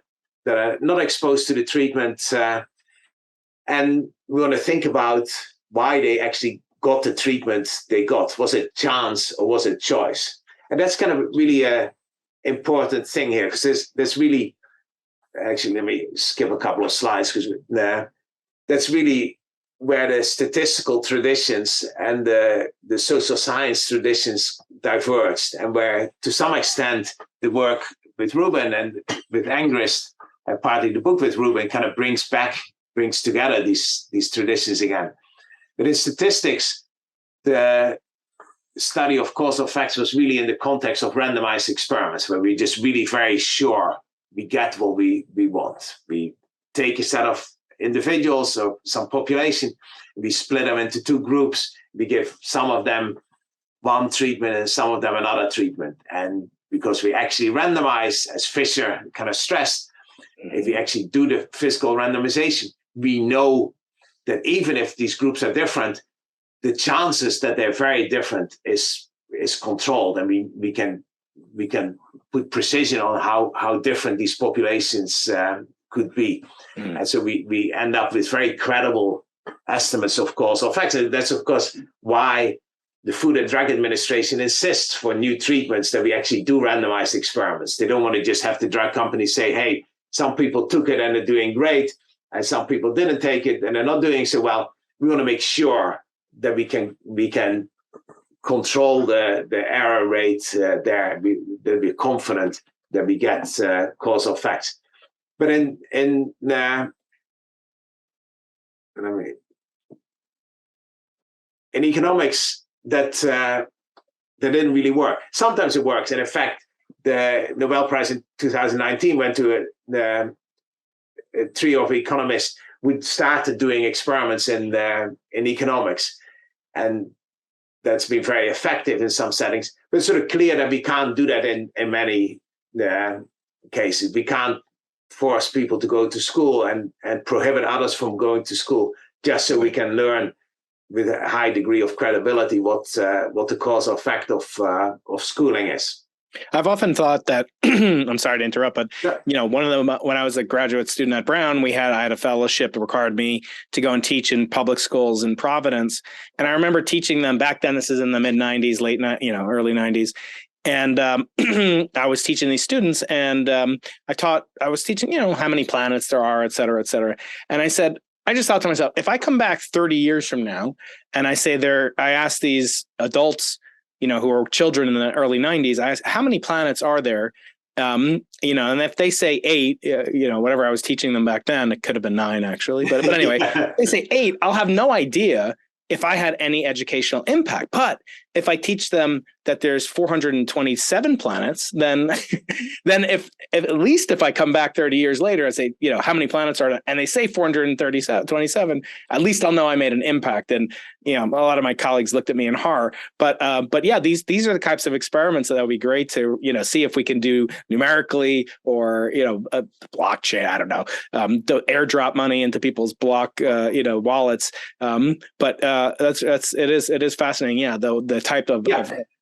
not exposed to the treatment. And we want to think about why they actually got the treatment they got. Was it chance or was it choice? And that's kind of really an important thing here, because there's really, actually, let me skip a couple of slides, because that's really where the statistical traditions and the social science traditions diverged, and where, to some extent, the work with Rubin and with Angrist, and partly the book with Rubin, kind of brings together these traditions again. But in statistics, the study of causal effects was really in the context of randomized experiments, where we're just really very sure we get what we want. We take a set of individuals or some population, we split them into two groups, we give some of them one treatment and some of them another treatment. And because we actually randomize, as Fisher kind of stressed, if we actually do the physical randomization, we know that even if these groups are different, the chances that they're very different is controlled, and we can put precision on how different these populations could be. And so we end up with very credible estimates of causal effects. And that's, of course, why the Food and Drug Administration insists for new treatments that we actually do randomized experiments. They don't want to just have the drug companies say, hey, some people took it and they're doing great, and some people didn't take it and they're not doing so well. We want to make sure that we can control the error rate there. That we're confident that we get causal effects. But in economics, that didn't really work. Sometimes it works, and in fact, the Nobel Prize in 2019 went to a trio of economists who started doing experiments in economics, and that's been very effective in some settings. But it's sort of clear that we can't do that in many cases. We can't force people to go to school and prohibit others from going to school just so we can learn with a high degree of credibility what the causal effect of schooling is. I've often thought that I'm sorry to interrupt, but one of them, when I was a graduate student at Brown, I had a fellowship that required me to go and teach in public schools in Providence, and I remember teaching them back then. This is in the mid '90s, early '90s, and I was teaching these students, and I was teaching how many planets there are, et cetera, et cetera, and I just thought to myself, if I come back 30 years from now and I ask these adults, who are children in the early 90s, I ask, how many planets are there? And if they say 8, whatever I was teaching them back then, it could have been 9 actually. But anyway, they say 8, I'll have no idea if I had any educational impact. But if I teach them that there's 427 planets, then if at least if I come back 30 years later and say, how many planets are there? And they say 427, at least I'll know I made an impact. And a lot of my colleagues looked at me in horror. But yeah, these are the types of experiments that would be great to see if we can do numerically, or a blockchain. I don't know, airdrop money into people's wallets. But it is fascinating. Yeah, the type of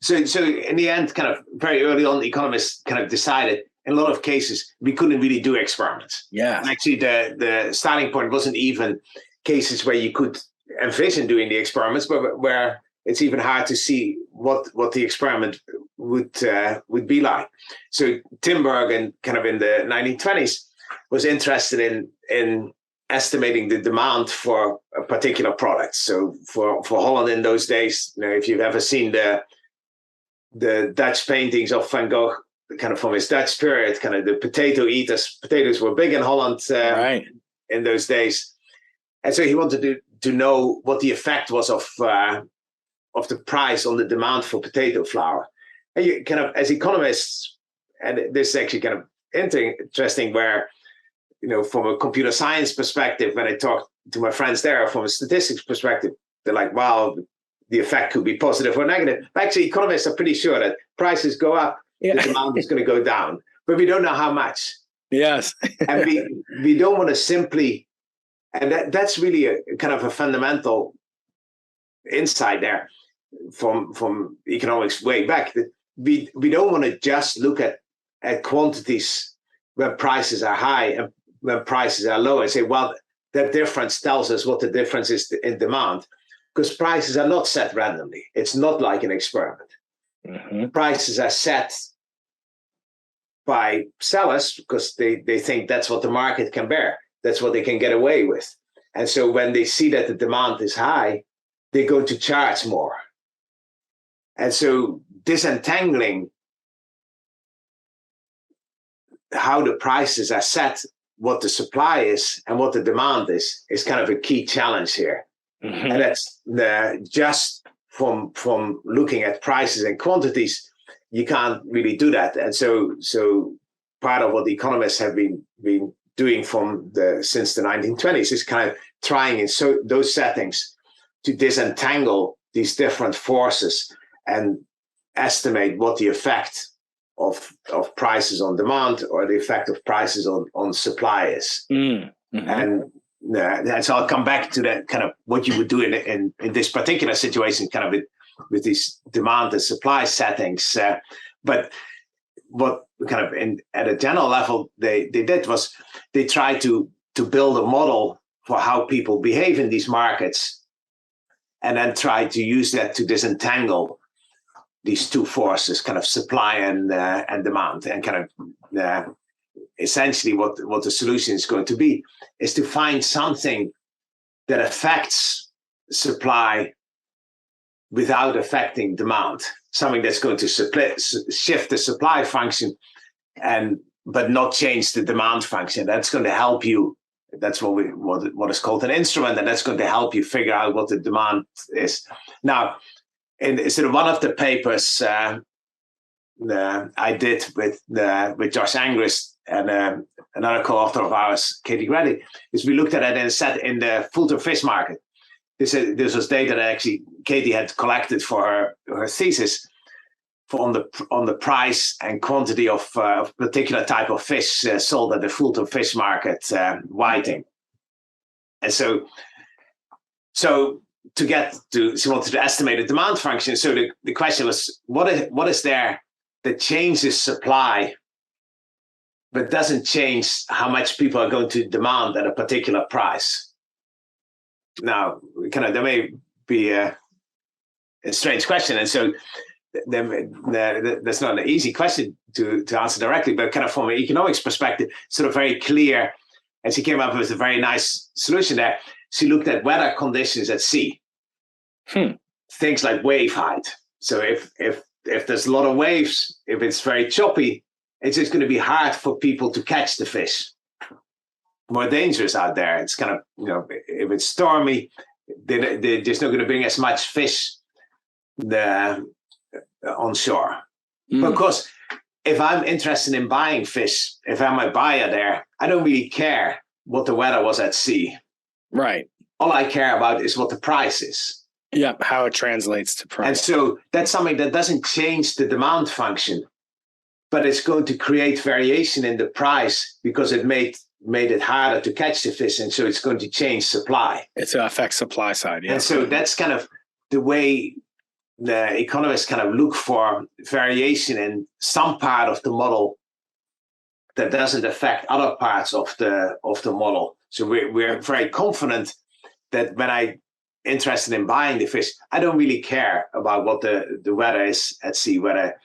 So in the end, kind of very early on, the economists kind of decided in a lot of cases we couldn't really do experiments. Yeah, and actually the starting point wasn't even cases where you could envision doing the experiments, but where it's even hard to see what the experiment would be like. So Tim Bergen, kind of in the 1920s, was interested in estimating the demand for a particular product. So for Holland in those days, if you've ever seen the Dutch paintings of Van Gogh, kind of from his Dutch period, kind of the potato eaters. Potatoes were big in Holland right. in those days, and so he wanted to know what the effect was of the price on the demand for potato flour. And you kind of, as economists, and this is actually kind of interesting, where from a computer science perspective, when I talk to my friends there, from a statistics perspective, they're like, wow, the effect could be positive or negative. Actually, economists are pretty sure that prices go up, the demand is going to go down, but we don't know how much. Yes. And we don't want to simply, and that's really a kind of a fundamental insight there from economics way back, that we don't want to just look at quantities when prices are high and when prices are low and say, well, that difference tells us what the difference is in demand, because prices are not set randomly. It's not like an experiment. Mm-hmm. Prices are set by sellers because they think that's what the market can bear. That's what they can get away with. And so when they see that the demand is high, they're going to charge more. And so disentangling how the prices are set, what the supply is and what the demand is kind of a key challenge here. Mm-hmm. And that's just from looking at prices and quantities, you can't really do that. And so part of what the economists have been doing since the 1920s is kind of trying in those settings to disentangle these different forces and estimate what the effect of prices on demand or the effect of prices on supply is. Mm-hmm. And so I'll come back to that, kind of what you would do in this particular situation, kind of with these demand and supply settings. But what kind of at a general level they did was they tried to build a model for how people behave in these markets, and then try to use that to disentangle these two forces, kind of supply and demand, and kind of essentially what the solution is going to be is to find something that affects supply without affecting demand, something that's going to shift the supply function but not change the demand function. That's going to help you. That's what is called an instrument, and that's going to help you figure out what the demand is. Now, in sort of one of the papers I did with Josh Angrist and another co-author of ours, Katie Grady, is we looked at it and said in the Fulton fish market. This was data that actually Katie had collected for her thesis on the price and quantity of a particular type of fish sold at the Fulton fish market, whiting. And so she wanted to estimate the demand function. So the question was, what is there that changes supply but doesn't change how much people are going to demand at a particular price? Now, there may be a strange question, and so that's not an easy question to answer directly, but kind of from an economics perspective, sort of very clear. And she came up with a very nice solution there. She looked at weather conditions at sea, things like wave height. So if there's a lot of waves, if it's very choppy, it's just going to be hard for people to catch the fish. More dangerous out there. It's kind of, if it's stormy, they're just not going to bring as much fish on shore. Mm. But of course, if I'm interested in buying fish, if I'm a buyer there, I don't really care what the weather was at sea. Right. All I care about is what the price is. Yeah, how it translates to price. And so that's something that doesn't change the demand function, but it's going to create variation in the price because it made it harder to catch the fish, and so it's going to change supply. It's to affect supply side, yeah. And so that's kind of the way the economists kind of look for variation in some part of the model that doesn't affect other parts of the model. So we're very confident that when I'm interested in buying the fish, I don't really care about what the weather is at sea, whether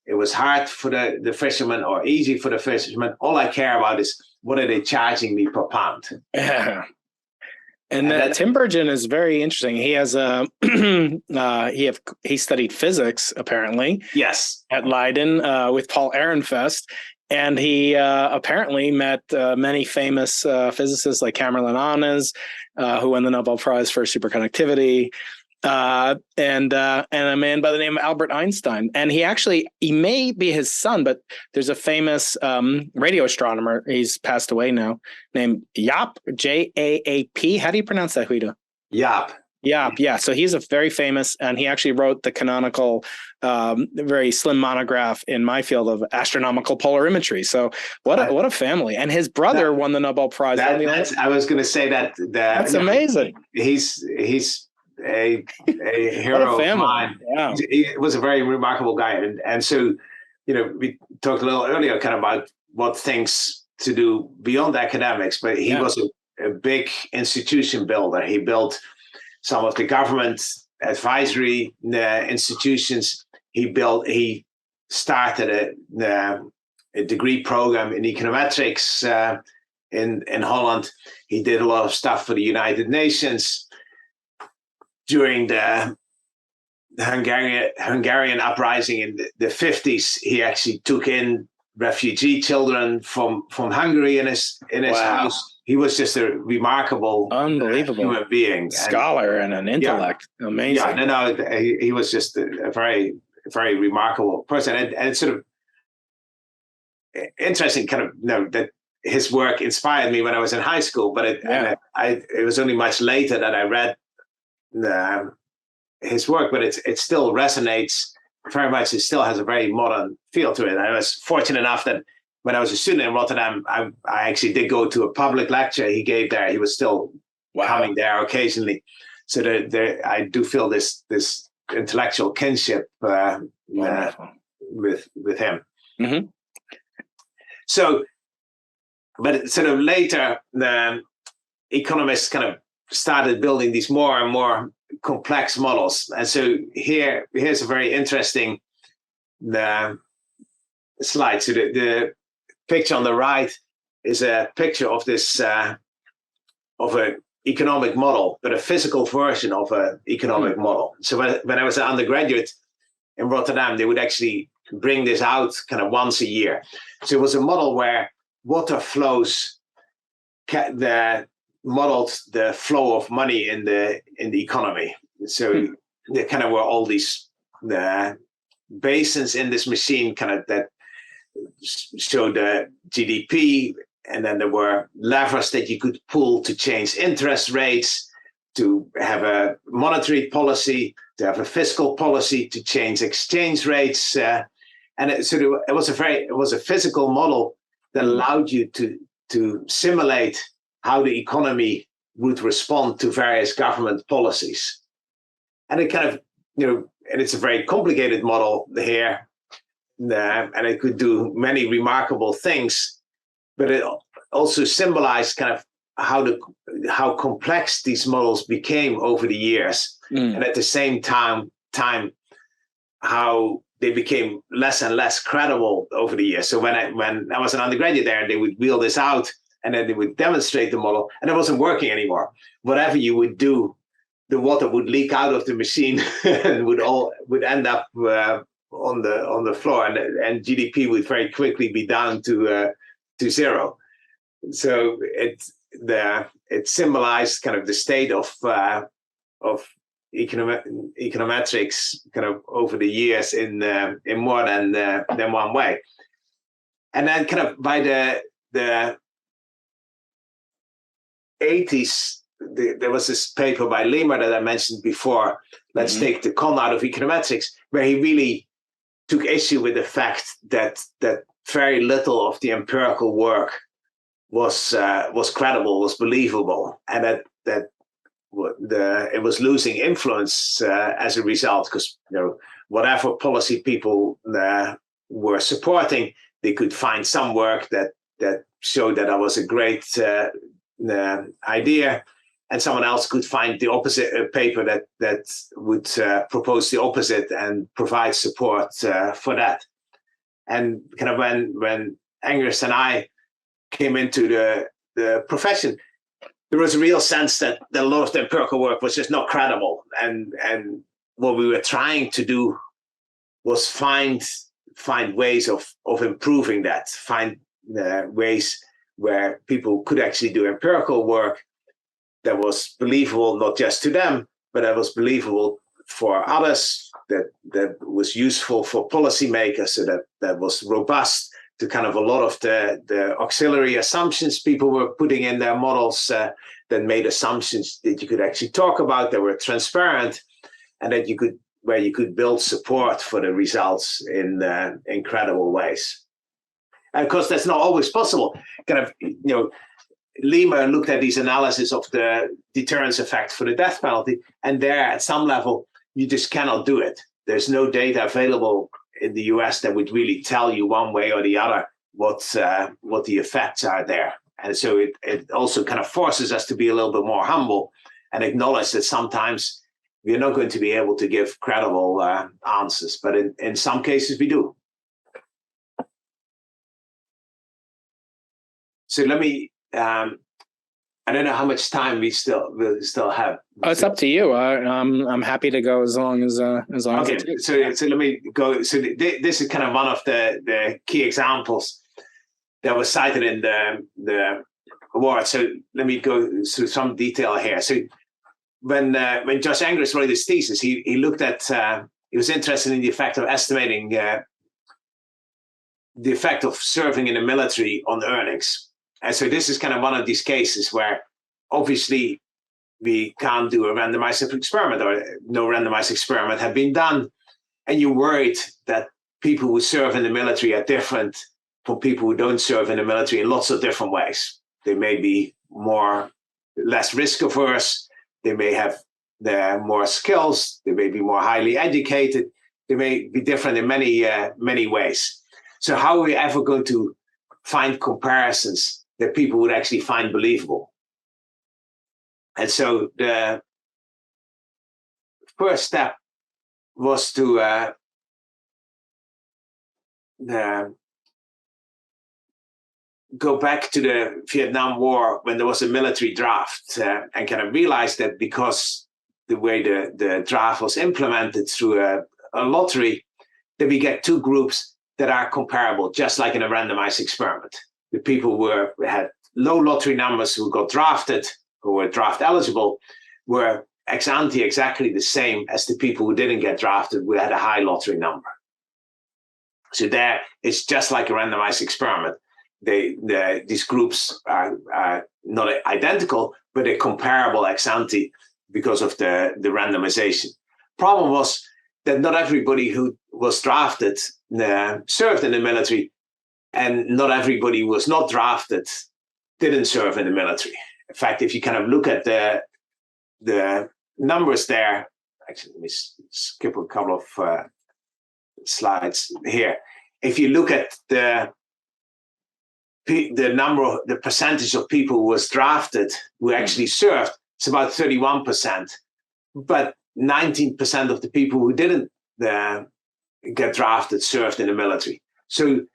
it was hard for the fishermen or easy for the fishermen. All I care about is what are they charging me per pound. Yeah. And Tim Burgeon is very interesting. He has he studied physics apparently. Yes, at Leiden with Paul Ehrenfest, and he apparently met many famous physicists like Cameron Linnaeus, who won the Nobel Prize for superconductivity, and a man by the name of Albert Einstein. And he may be his son, but there's a famous radio astronomer, he's passed away now, named Jaap, Jaap. How do you pronounce that, Guido? Jaap. Yeah. So he's a very famous, and he actually wrote the canonical, very slim monograph in my field of astronomical polarimetry. So what a family! And his brother won the Nobel Prize. I was going to say that. That's amazing. He's a hero of mine. Yeah. He was a very remarkable guy, and so we talked a little earlier kind of about what things to do beyond academics, but he was a big institution builder. He built some of the government advisory institutions. He started a degree program in econometrics in Holland. He did a lot of stuff for the United Nations during the Hungarian uprising in the 50s. He actually took in refugee children from Hungary in his house. He was just a remarkable, unbelievable human being, scholar and an intellect. Yeah. Amazing. Yeah, he was just a very, very remarkable person, and it's sort of interesting, kind of that his work inspired me when I was in high school. But it was only much later that I read his work, but it still resonates very much. It still has a very modern feel to it. I was fortunate enough that when I was a student in Rotterdam, I actually did go to a public lecture he gave there. He was still coming there occasionally. So I do feel this intellectual kinship with him. Mm-hmm. So, but sort of later, the economists kind of started building these more and more complex models. And so here's a very interesting slide. So the picture on the right is a picture of this of an economic model, but a physical version of an economic model. So when I was an undergraduate in Rotterdam, they would actually bring this out kind of once a year. So it was a model where water flows modeled the flow of money in the economy. So there kind of were all these basins in this machine kind of that showed the GDP, and then there were levers that you could pull to change interest rates, to have a monetary policy, to have a fiscal policy, to change exchange rates, and it was a physical model that allowed you to simulate how the economy would respond to various government policies. And it kind of, and it's a very complicated model here, and it could do many remarkable things, but it also symbolized kind of how complex these models became over the years, and at the same time how they became less and less credible over the years. So when I was an undergraduate there, they would wheel this out, and then they would demonstrate the model, and it wasn't working anymore. Whatever you would do, the water would leak out of the machine and would end up on the floor, and GDP would very quickly be down to zero. So it symbolized kind of the state of econometrics kind of over the years in more than one way. And then kind of by the 80s, there was this paper by Lehmer that I mentioned before, Let's Take the Con Out of Econometrics, where he really took issue with the fact that very little of the empirical work was credible, was believable, and that it was losing influence as a result, because whatever policy people were supporting, they could find some work that showed that was a great idea, and someone else could find the opposite paper that would propose the opposite and provide support for that. And kind of when Angrist and I came into the profession, there was a real sense that a lot of the empirical work was just not credible, and what we were trying to do was find ways of improving that, find ways where people could actually do empirical work that was believable not just to them, but that was believable for others, that was useful for policymakers, so that was robust to kind of a lot of the auxiliary assumptions people were putting in their models, that made assumptions that you could actually talk about, that were transparent, and that you could build support for the results in incredible ways. And of course, that's not always possible. Kind of, Lehmer looked at these analyses of the deterrence effect for the death penalty, and there, at some level, you just cannot do it. There's no data available in the US that would really tell you one way or the other what the effects are there. And so it also kind of forces us to be a little bit more humble and acknowledge that sometimes we're not going to be able to give credible answers, but in some cases we do. So let me, I don't know how much time we still have. Oh, it's up to you. I'm happy to go as long as okay. It takes. So let me go. So this is kind of one of the key examples that was cited in the award. So let me go through some detail here. So when Josh Angrist wrote his thesis, he looked at he was interested in the effect of estimating the effect of serving in the military on earnings. And so this is kind of one of these cases where obviously we can't do a randomized experiment, or no randomized experiment had been done. And you're worried that people who serve in the military are different from people who don't serve in the military in lots of different ways. They may be less risk averse. They may have more skills. They may be more highly educated. They may be different in many ways. So how are we ever going to find comparisons that people would actually find believable? And so the first step was to go back to the Vietnam War when there was a military draft, and kind of realize that because the way the draft was implemented through a lottery, that we get two groups that are comparable, just like in a randomized experiment. The people who had low lottery numbers who got drafted, who were draft eligible, were ex ante exactly the same as the people who didn't get drafted, who had a high lottery number. So there, it's just like a randomized experiment. These groups are not identical, but they're comparable ex ante because of the randomization. Problem was that not everybody who was drafted served in the military, and not everybody who was not drafted didn't serve in the military. In fact, if you kind of look at the numbers there, actually, let me skip a couple of slides here. If you look at the percentage of people who was drafted who actually served, it's about 31%. But 19% of the people who didn't get drafted served in the military. So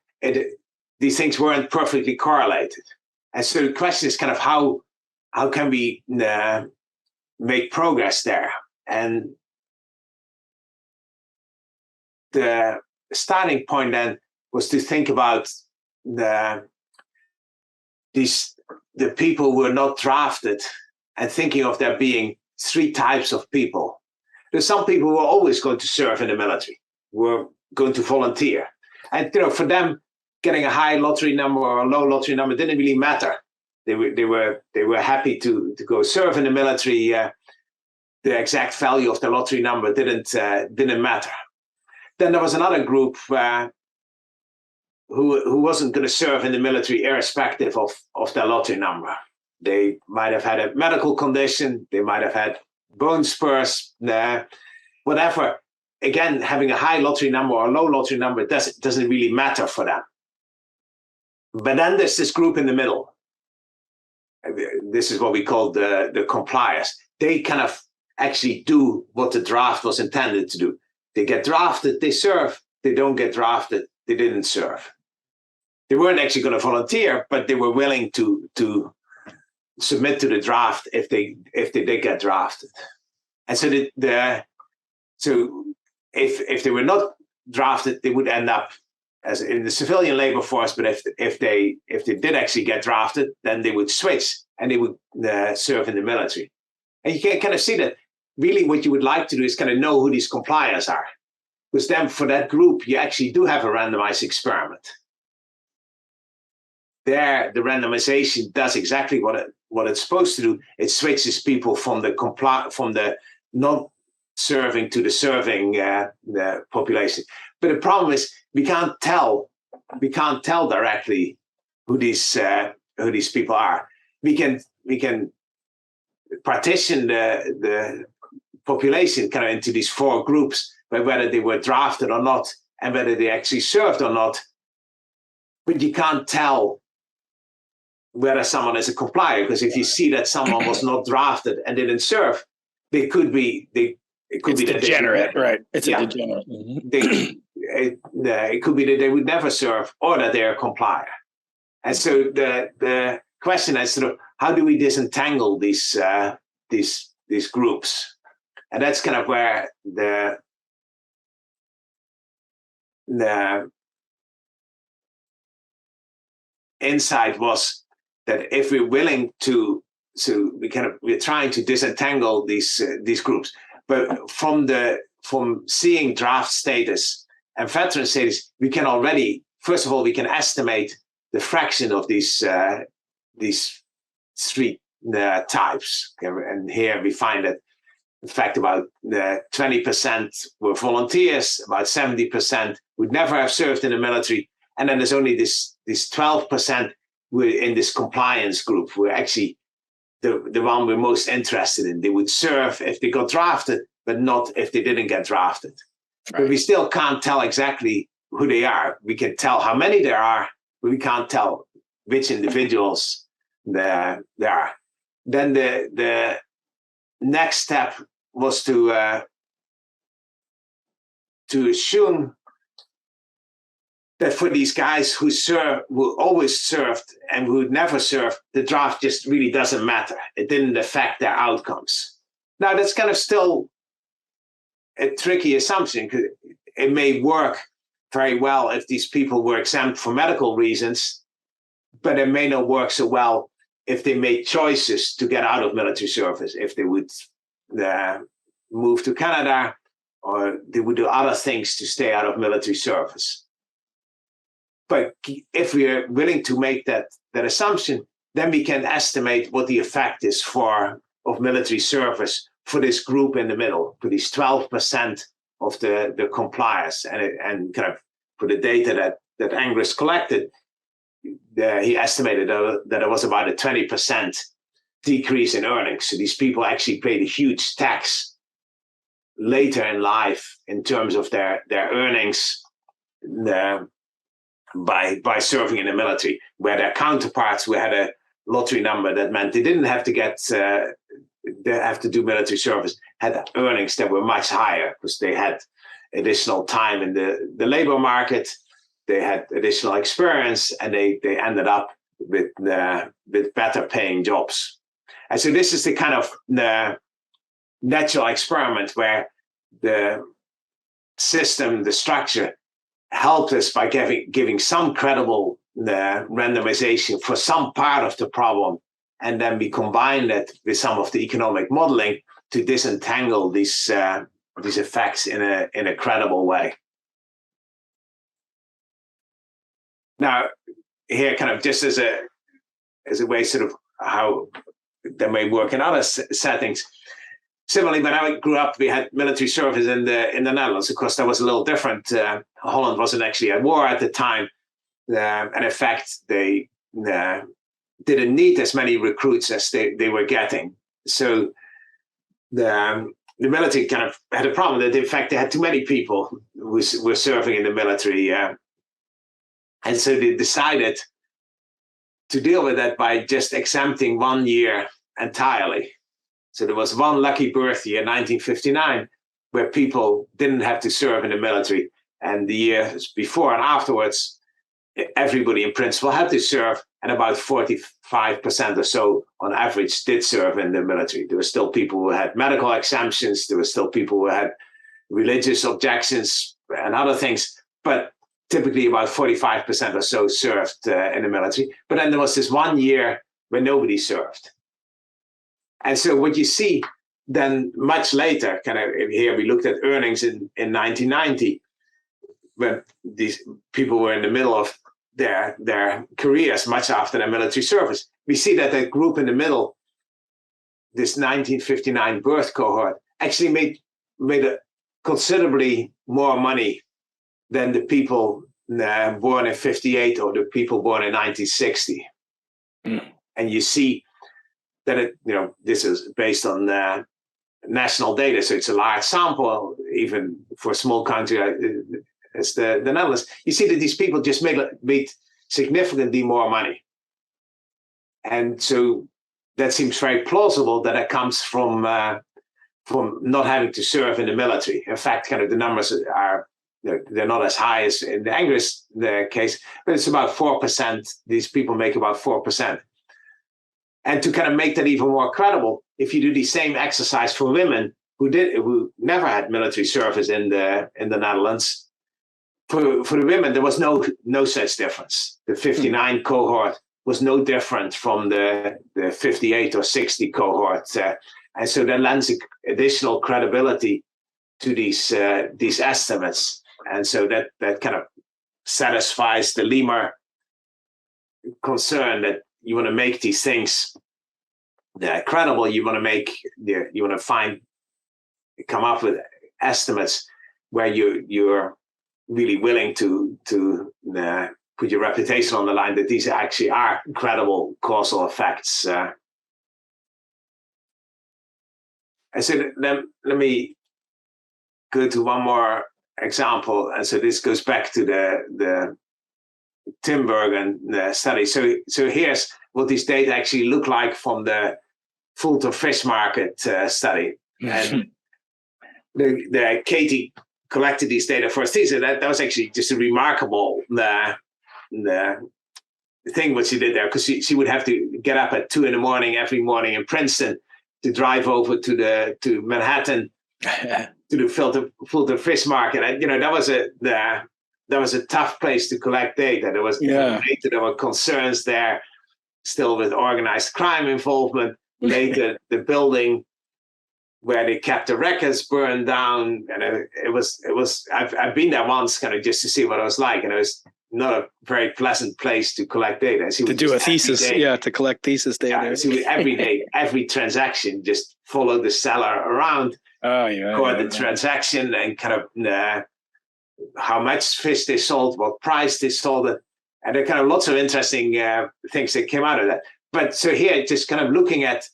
these things weren't perfectly correlated. And so the question is kind of how can we make progress there? And the starting point then was to think about the people who were not drafted, and thinking of there being three types of people. There's some people who are always going to serve in the military, who are going to volunteer. And for them, getting a high lottery number or a low lottery number didn't really matter. They were happy to go serve in the military. The exact value of the lottery number didn't matter. Then there was another group who wasn't going to serve in the military irrespective of their lottery number. They might have had a medical condition, they might have had bone spurs, whatever. Again, having a high lottery number or a low lottery number doesn't really matter for them. But then there's this group in the middle. This is what we call the compliers. They kind of actually do what the draft was intended to do. They get drafted, they serve. They don't get drafted, they didn't serve. They weren't actually going to volunteer, but they were willing to submit to the draft if they did get drafted. And so if they were not drafted, they would end up as in the civilian labor force. But if they did actually get drafted, then they would switch and they would serve in the military. And you can kind of see that really what you would like to do is kind of know who these compliers are, because then for that group you actually do have a randomized experiment. There, the randomization does exactly what it's supposed to do. It switches people from the not serving to the serving the population. But the problem is we can't tell directly who these people are. We can partition the population kind of into these four groups by whether they were drafted or not and whether they actually served or not. But you can't tell whether someone is a complier, because if you see that someone was not drafted and didn't serve, it could be degenerate, right? It's a degenerate. It could be that they would never serve or that they're a complier. And so the question is sort of how do we disentangle these groups? And that's kind of where the insight was, that if we're willing we're trying to disentangle these groups, but from seeing draft status and veteran status, we can already, first of all, we can estimate the fraction of these three types. And here we find that, in fact, about 20% were volunteers, about 70% would never have served in the military, and then there's only this 12% were in this compliance group, were actually the one we're most interested in. They would serve if they got drafted, but not if they didn't get drafted. Right. But we still can't tell exactly who they are. We can tell how many there are, but we can't tell which individuals there are. Then the next step was to assume that for these guys who always served and who never served, the draft just really doesn't matter. It didn't affect their outcomes. Now, that's kind of still a tricky assumption, because it may work very well if these people were exempt for medical reasons, but it may not work so well if they made choices to get out of military service, if they would move to Canada or they would do other things to stay out of military service. But if we are willing to make that assumption, then we can estimate what the effect is of military service for this group in the middle, for these 12% of the compliers. And kind of for the data that Angrist collected, he estimated that it was about a 20% decrease in earnings. So these people actually paid a huge tax later in life in terms of their earnings by serving in the military, where their counterparts who had a lottery number that meant they didn't have to do military service had earnings that were much higher because they had additional time in the labor market, they had additional experience, and they ended up with better paying jobs. And so this is the kind of the natural experiment where the system, the structure, helped us by giving some credible randomization for some part of the problem, and then we combined it with some of the economic modeling to disentangle these these effects in a credible way. Now, here, kind of just as a way, sort of how they may work in other settings. Similarly, when I grew up, we had military service in the Netherlands. Of course, that was a little different. Holland wasn't actually at war at the time, and in fact, they didn't need as many recruits as they were getting. So the military kind of had a problem that, in fact, they had too many people who were serving in the military, and so they decided to deal with that by just exempting 1 year entirely. So there was one lucky birth year, 1959, where people didn't have to serve in the military. And the years before and afterwards, everybody in principle had to serve, and about 45% or so on average did serve in the military. There were still people who had medical exemptions. There were still people who had religious objections and other things. But typically about 45% or so served in the military. But then there was this 1 year where nobody served. And so what you see then much later, kind of here we looked at earnings in 1990, when these people were in the middle of their careers much after their military service. We see that that group in the middle, this 1959 birth cohort, actually made a considerably more money than the people born in 58 or the people born in 1960. And you see that this is based on national data, so it's a large sample, even for a small country as the Netherlands. You see that these people just made significantly more money, and so that seems very plausible that it comes from not having to serve in the military. In fact, kind of the numbers are they're not as high as in the Angrist case, but it's about 4%. These people make about 4%. And to kind of make that even more credible, if you do the same exercise for women who never had military service in the Netherlands, for the women there was no such difference. The 59 cohort was no different from the 58 or 60 cohort, and so that lends additional credibility to these estimates, and so that kind of satisfies the lemur concern that you want to make these things credible. You want to come up with estimates where you're really willing to put your reputation on the line that these actually are credible causal effects. And so then let me go to one more example. And so this goes back to the Timbergen study. So here's what these data actually look like from the Fulton Fish Market study. And the Katie collected these data for a thesis. That was actually just a remarkable thing what she did there, because she would have to get up at 2 a.m. every morning in Princeton to drive over to Manhattan to the Fulton Fish Market. And that was a tough place to collect data. There were concerns there still with organized crime involvement. Later, the building where they kept the records burned down, and it was. I've been there once, kind of just to see what it was like, and it was not a very pleasant place to collect data. To do a thesis, to collect thesis data. Yeah, so every day, every transaction, just follow the seller around, record the transaction, and kind of how much fish they sold, what price they sold it, and there are kind of lots of interesting things that came out of that. But so here, just kind of looking at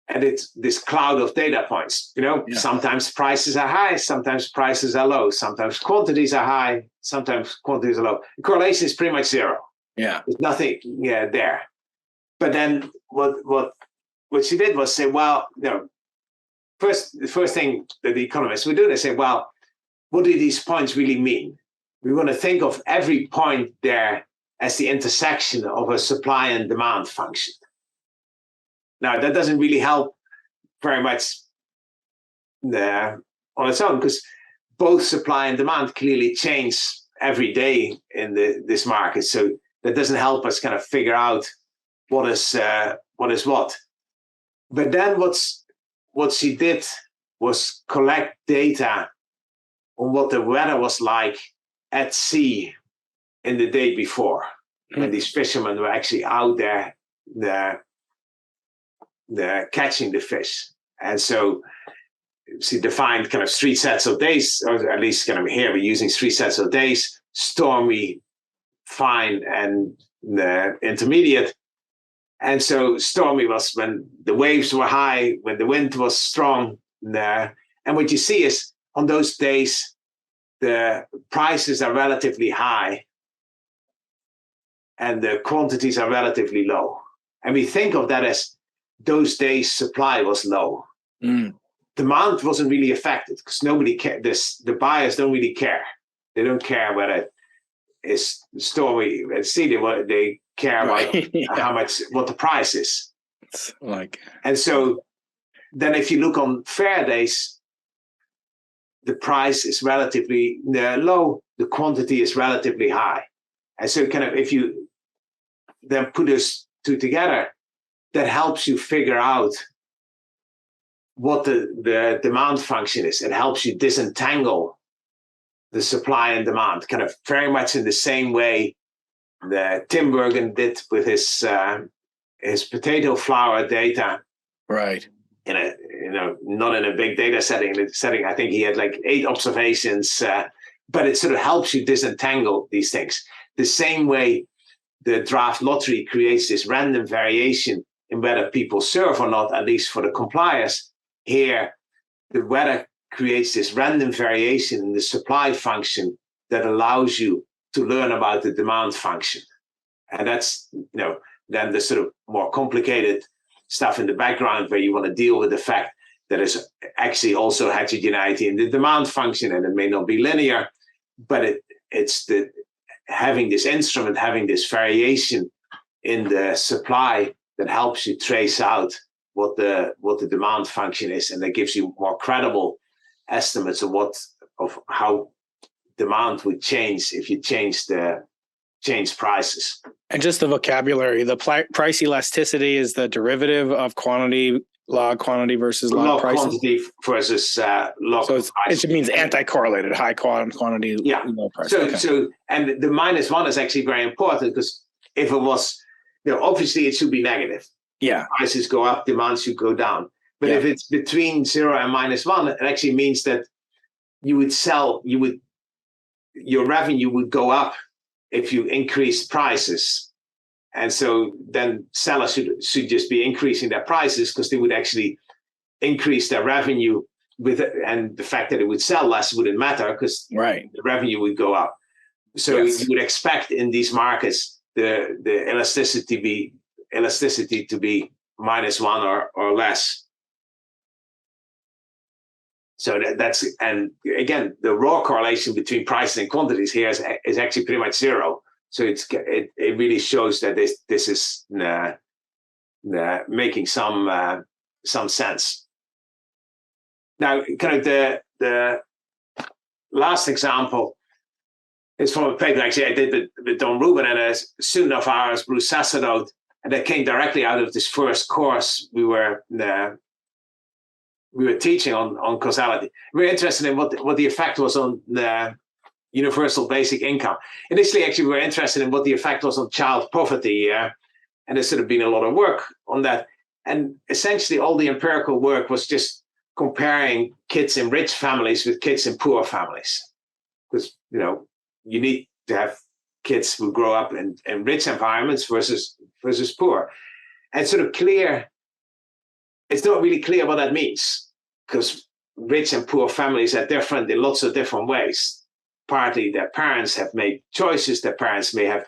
it's this cloud of data points. Sometimes prices are high, sometimes prices are low, sometimes quantities are high, sometimes quantities are low. The correlation is pretty much zero. Yeah, there's nothing there. But then what she did was say, well, the first thing that the economists would do, they say, well, what do these points really mean? We want to think of every point there as the intersection of a supply and demand function. Now, that doesn't really help very much on its own, because both supply and demand clearly change every day in this market. So that doesn't help us kind of figure out what is what. But then what she did was collect data on what the weather was like at sea in the day before, when these fishermen were actually out there catching the fish. And so she defined kind of 3 sets of days, or at least kind of here we're using 3 sets of days: stormy, fine, and intermediate. And so stormy was when the waves were high, when the wind was strong. And what you see is on those days, the prices are relatively high and the quantities are relatively low. And we think of that as those days supply was low. Demand wasn't really affected because nobody cared. The buyers don't really care. They don't care whether it's stormy at sea. They care about how much, what the price is. It's like, and so then if you look on fair days, the price is relatively low, the quantity is relatively high. And so kind of if you then put those two together, that helps you figure out what the demand function is. It helps you disentangle the supply and demand, kind of very much in the same way that Tim Bergen did with his potato flour data. Right. Not in a big data setting. I think he had like 8 observations, but it sort of helps you disentangle these things. The same way the draft lottery creates this random variation in whether people serve or not, at least for the compliers. Here, the weather creates this random variation in the supply function that allows you to learn about the demand function. And that's, then the sort of more complicated stuff in the background where you want to deal with the fact that there's actually also heterogeneity in the demand function, and it may not be linear, but it's having this instrument, having this variation in the supply that helps you trace out what the demand function is, and that gives you more credible estimates of how demand would change if you change prices. And just the vocabulary, the price elasticity is the derivative of quantity, log quantity versus log prices. Quantity versus log. So it means anti-correlated, high quantity, low price. So and the -1 is actually very important, because if it was, obviously it should be negative. Yeah. Prices go up, demand should go down. But if it's between 0 and -1, it actually means that your revenue would go up if you increase prices. And so then sellers should just be increasing their prices, because they would actually increase their revenue and the fact that it would sell less wouldn't matter, because the revenue would go up. So you would expect in these markets the elasticity to be -1 or less. So that's, and again, the raw correlation between prices and quantities here is actually pretty much 0. So it really shows that this is making some sense. Now, kind of the last example is from a paper actually I did with Donald Rubin and a student of ours, Bruce Sasserdote, and that came directly out of this first course we were teaching on causality. We were interested in what the effect was on the universal basic income. Initially, actually, we were interested in what the effect was on child poverty, and there's sort of been a lot of work on that. And essentially, all the empirical work was just comparing kids in rich families with kids in poor families, because you need to have kids who grow up in rich environments versus poor, and sort of clear. It's not really clear what that means, because rich and poor families are different in lots of different ways. Partly their parents have made choices, their parents may have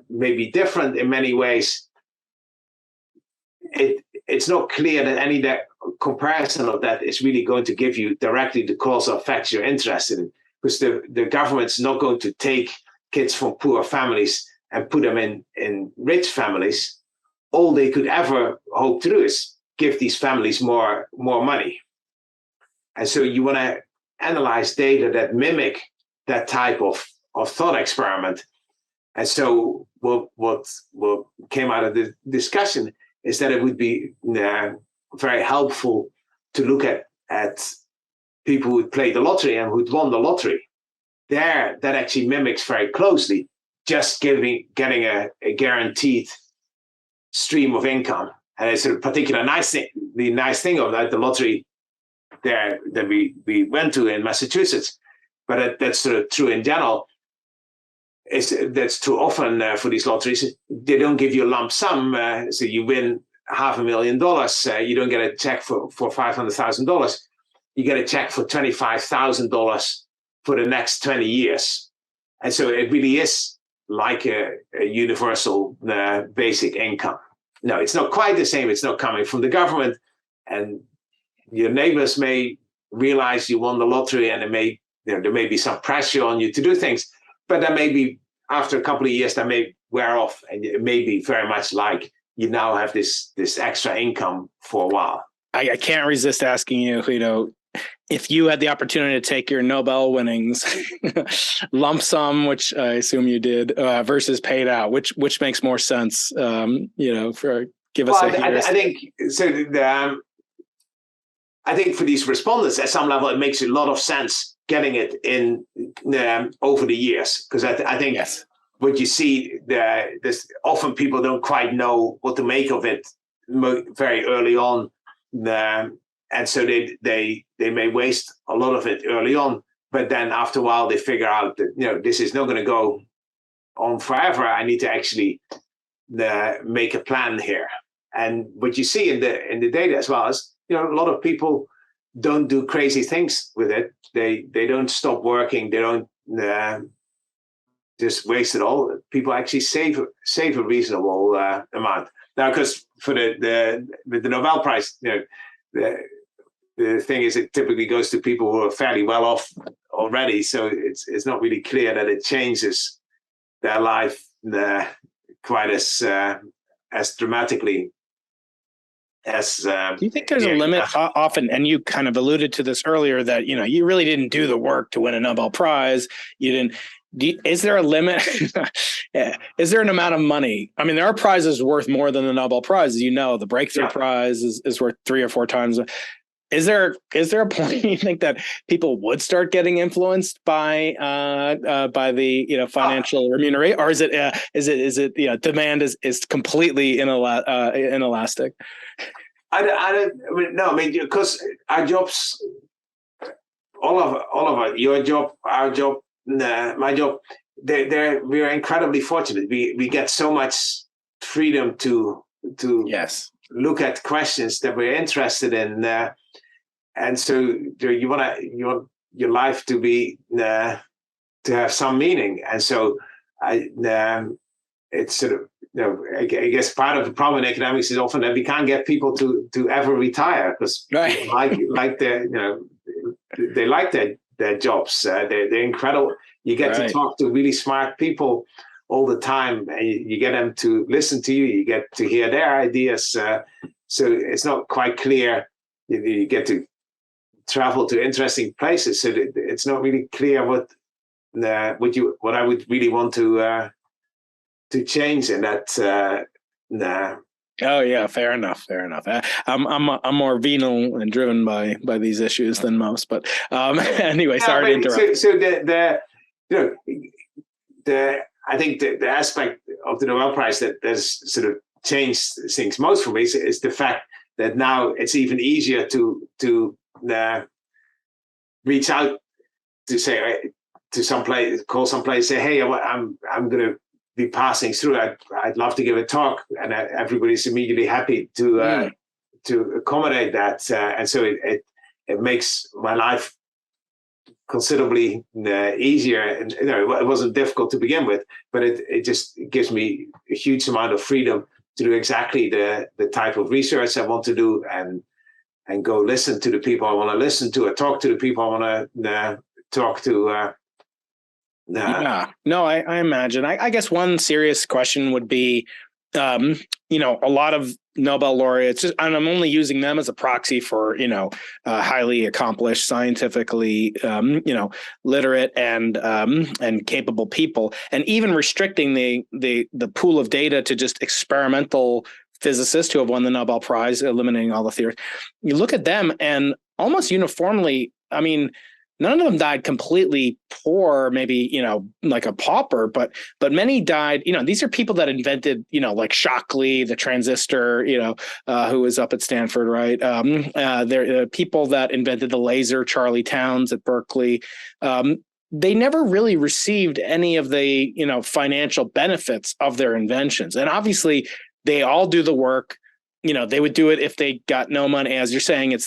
may be different in many ways. It's not clear that any comparison of that is really going to give you directly the causal effects you're interested in, because the government's not going to take kids from poor families and put them in rich families. All they could ever hope to do is give these families more money. And so you want to analyze data that mimic that type of thought experiment. And so what came out of the discussion is that it would be very helpful to look at people who played the lottery and who'd won the lottery, that actually mimics very closely just getting a guaranteed stream of income. And it's a particular nice thing. The nice thing of that, the lottery there that we went to in Massachusetts, but that's sort of true in general. That's too often for these lotteries. They don't give you a lump sum, so you win $500,000. You don't get a check for $500,000. You get a check for $25,000 for the next 20 years. And so it really is like a universal basic income. No, it's not quite the same. It's not coming from the government. And your neighbors may realize you won the lottery, and there may be some pressure on you to do things. But that may be, after a couple of years, that may wear off. And it may be very much like you now have this extra income for a while. I can't resist asking you, if you had the opportunity to take your Nobel winnings, lump sum, which I assume you did, versus paid out, which makes more sense? Give us I think so. I think for these respondents, at some level, it makes a lot of sense getting it in over the years, because I think yes. What you see this often people don't quite know what to make of it very early on. And so they may waste a lot of it early on, but then after a while they figure out that this is not going to go on forever. I need to actually make a plan here. And what you see in the data as well is a lot of people don't do crazy things with it. They don't stop working. They don't just waste it all. People actually save a reasonable amount. Now, because for the Nobel Prize, the thing is, it typically goes to people who are fairly well off already. So it's not really clear that it changes their life quite as dramatically as. Do you think there's a limit often? And you kind of alluded to this earlier that you really didn't do the work to win a Nobel Prize. You didn't. Is there a limit? Is there an amount of money? I mean, there are prizes worth more than the Nobel Prize. The Breakthrough Prize is worth 3 or 4 times. Is there a point you think that people would start getting influenced by the financial remuneration, or is it demand is completely inelastic? No, because our jobs, all of it, your job, our job, my job, we are incredibly fortunate. We get so much freedom to look at questions that we're interested in, and so you want your life to be to have some meaning. And so it's sort of I guess part of the problem in economics is often that we can't get people to ever retire, because like they like their jobs. They're incredible. You get to talk to really smart people all the time, and you get them to listen to you. You get to hear their ideas. So it's not quite clear. You get to travel to interesting places. So it's not really clear what I would really want to change in that. Oh yeah, fair enough. I'm more venal and driven by these issues than most. But anyway, sorry to interrupt. So I think the aspect of the Nobel Prize that has sort of changed things most for me is the fact that now it's even easier to reach out to say to some place, call some place, say, hey, I'm going to be passing through. I'd love to give a talk, and everybody's immediately happy to accommodate that, and so it makes my life considerably easier. And it wasn't difficult to begin with, but it just gives me a huge amount of freedom to do exactly the type of research I want to do, and go listen to the people I want to listen to, or talk to the people I want to talk to. I imagine. I guess one serious question would be, a lot of Nobel laureates, and I'm only using them as a proxy for, highly accomplished, scientifically, literate and capable people, and even restricting the pool of data to just experimental physicists who have won the Nobel Prize, eliminating all the theories. You look at them and almost uniformly, I mean, none of them died completely poor, maybe, like a pauper, but many died, these are people that invented, like Shockley, the transistor, who was up at Stanford, right? They're people that invented the laser, Charlie Towns at Berkeley. They never really received any of the, financial benefits of their inventions. And obviously they all do the work. They would do it if they got no money. As you're saying,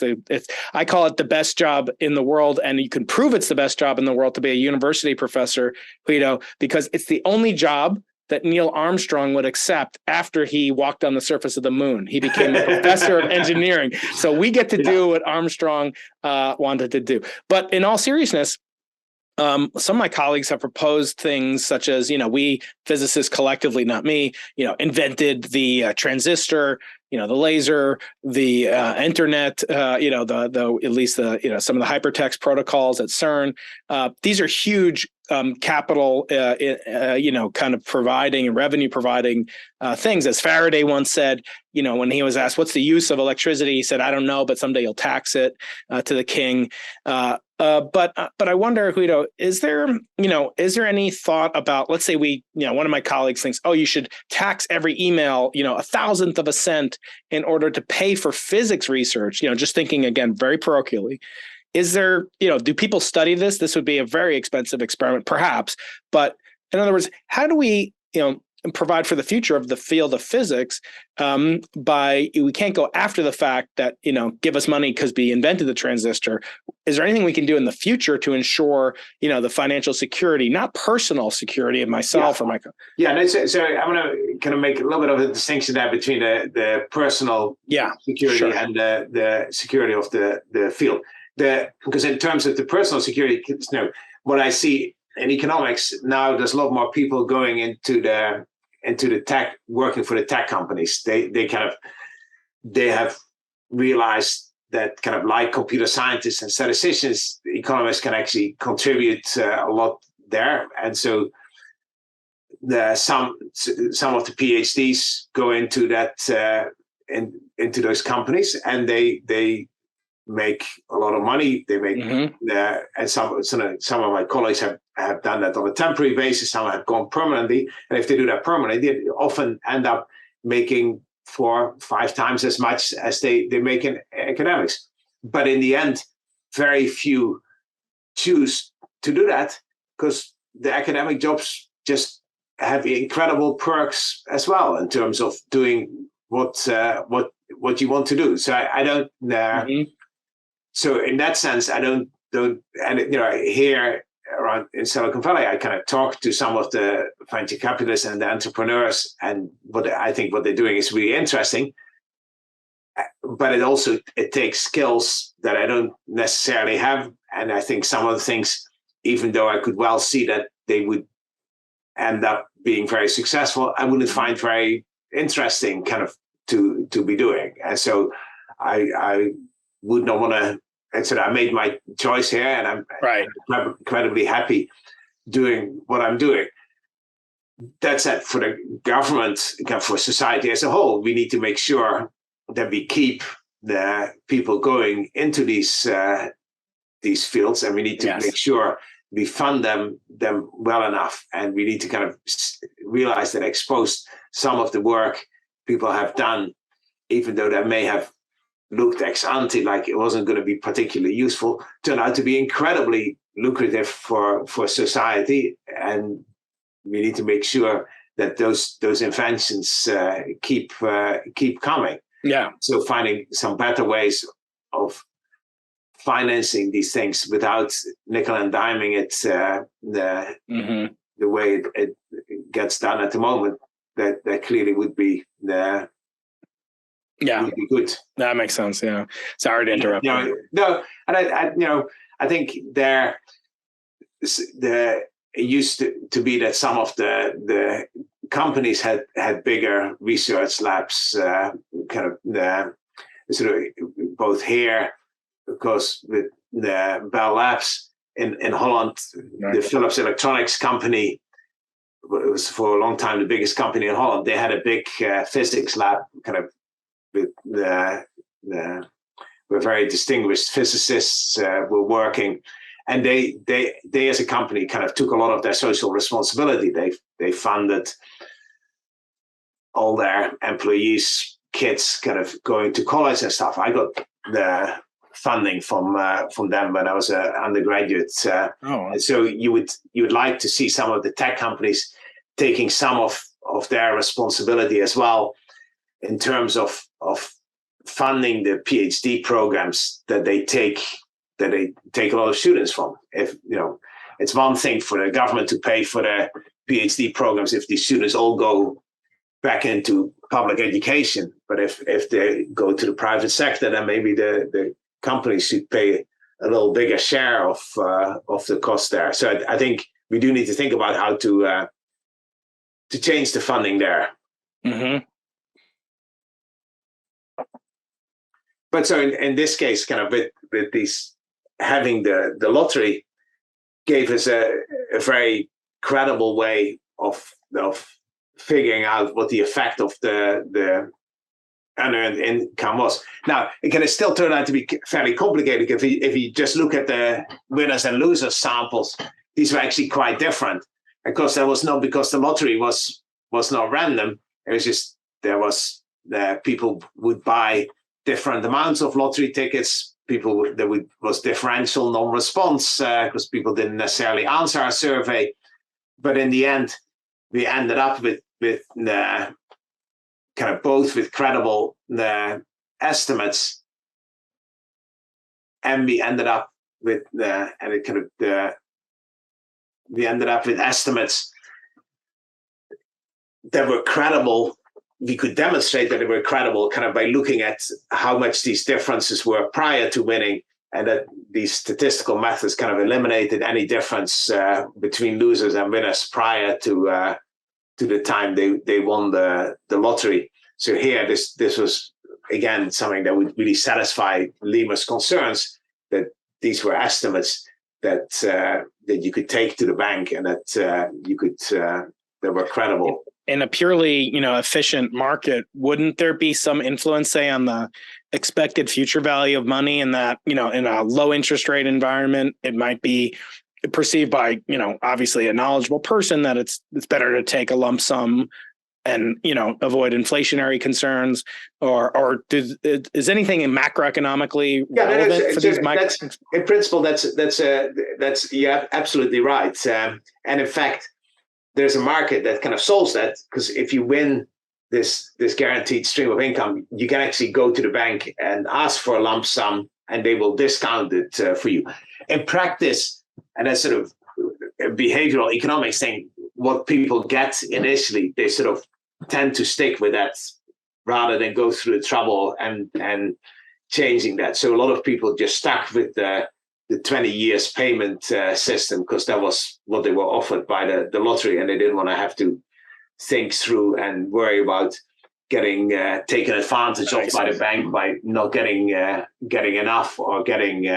I call it the best job in the world, and you can prove it's the best job in the world to be a university professor, Guido, because it's the only job that Neil Armstrong would accept after he walked on the surface of the moon. He became a professor of engineering. So we get to do what Armstrong wanted to do. But in all seriousness, some of my colleagues have proposed things such as, we physicists collectively, not me, invented the transistor, the laser, the internet, at least some of the hypertext protocols at CERN. These are huge capital, kind of providing and revenue providing things. As Faraday once said, when he was asked, what's the use of electricity? He said, I don't know, but someday you'll tax it to the king. But I wonder, Guido, is there any thought about, let's say one of my colleagues thinks, oh, you should tax every email, 1,000th of a cent in order to pay for physics research, just thinking again, very parochially. Is there, do people study this? This would be a very expensive experiment, perhaps. But in other words, how do we, provide for the future of the field of physics we can't go after the fact that, give us money because we invented the transistor. Is there anything we can do in the future to ensure, the financial security, not personal security of myself or my... Yeah, no, so I want to kind of make a little bit of a distinction there between the personal security and the security of the field. Because in terms of the personal security, what I see in economics now, there's a lot more people going into the tech, working for the tech companies. They have realized that kind of like computer scientists and statisticians, economists can actually contribute a lot there. And so some of the PhDs go into that into those companies, and they make a lot of money. They make, and some of my colleagues have done that on a temporary basis. Some have gone permanently, and if they do that permanently, they often end up making 4-5 times as much as they make in academics. But in the end, very few choose to do that because the academic jobs just have incredible perks as well in terms of doing what you want to do. So I don't. So in that sense, I don't, and here around in Silicon Valley, I kind of talk to some of the venture capitalists and the entrepreneurs, and what they're doing is really interesting. But it takes skills that I don't necessarily have, and I think some of the things, even though I could well see that they would end up being very successful, I wouldn't find very interesting kind of to be doing. And so I would not want to. And so I made my choice here, and I'm incredibly happy doing what I'm doing. That said, for the government, for society as a whole, we need to make sure that we keep the people going into these fields, and we need to make sure we fund them well enough. And we need to kind of realize that expose some of the work people have done, even though they may have looked ex ante like it wasn't going to be particularly useful, turned out to be incredibly lucrative for society. And we need to make sure that those inventions keep coming. Yeah. So finding some better ways of financing these things without nickel and diming it the way it gets done at the moment, that clearly would be the. Yeah, would be good. That makes sense. Yeah, sorry to interrupt. No, and I think it used to be that some of the companies had bigger research labs, kind of sort of both here, because with the Bell Labs in Holland, the Philips Electronics company was for a long time the biggest company in Holland. They had a big physics lab, kind of with where very distinguished physicists were working, and they as a company kind of took a lot of their social responsibility. They funded all their employees' kids kind of going to college and stuff. I got the funding from them when I was an undergraduate. And so you would like to see some of the tech companies taking some of their responsibility as well in terms of funding the PhD programs that they take a lot of students from. If it's one thing for the government to pay for the PhD programs if the students all go back into public education, but if they go to the private sector, then maybe the companies should pay a little bigger share of the cost there. So I think we do need to think about how to change the funding there. Mm-hmm. But so in this case, kind of with these having the lottery gave us a very credible way of figuring out what the effect of the unearned income was. Now, it can still turn out to be fairly complicated if you just look at the winners and losers samples. These were actually quite different. Of course, that was not because the lottery was not random. It was just people would buy different amounts of lottery tickets. Was differential non-response because people didn't necessarily answer our survey. But in the end, we ended up with kind of both with credible estimates, and we ended up with estimates that were credible. We could demonstrate that they were credible kind of by looking at how much these differences were prior to winning, and that these statistical methods kind of eliminated any difference between losers and winners prior to the time they won the lottery. So here, this was again something that would really satisfy Lima's concerns, that these were estimates that you could take to the bank and that that were credible. In a purely, efficient market, wouldn't there be some influence, say, on the expected future value of money, and that, in a low interest rate environment, it might be perceived by, obviously a knowledgeable person that it's better to take a lump sum and, avoid inflationary concerns, or is anything macroeconomically relevant for these micro? In principle, that's yeah, absolutely right. And in fact, there's a market that kind of solves that, because if you win this guaranteed stream of income, you can actually go to the bank and ask for a lump sum, and they will discount it for you. In practice, and that's sort of a behavioral economics thing, what people get initially, they sort of tend to stick with that rather than go through the trouble and changing that. So a lot of people just stuck with the 20 years payment system because that was what they were offered by the lottery, and they didn't want to have to think through and worry about getting taken advantage of by the bank by not getting enough, or getting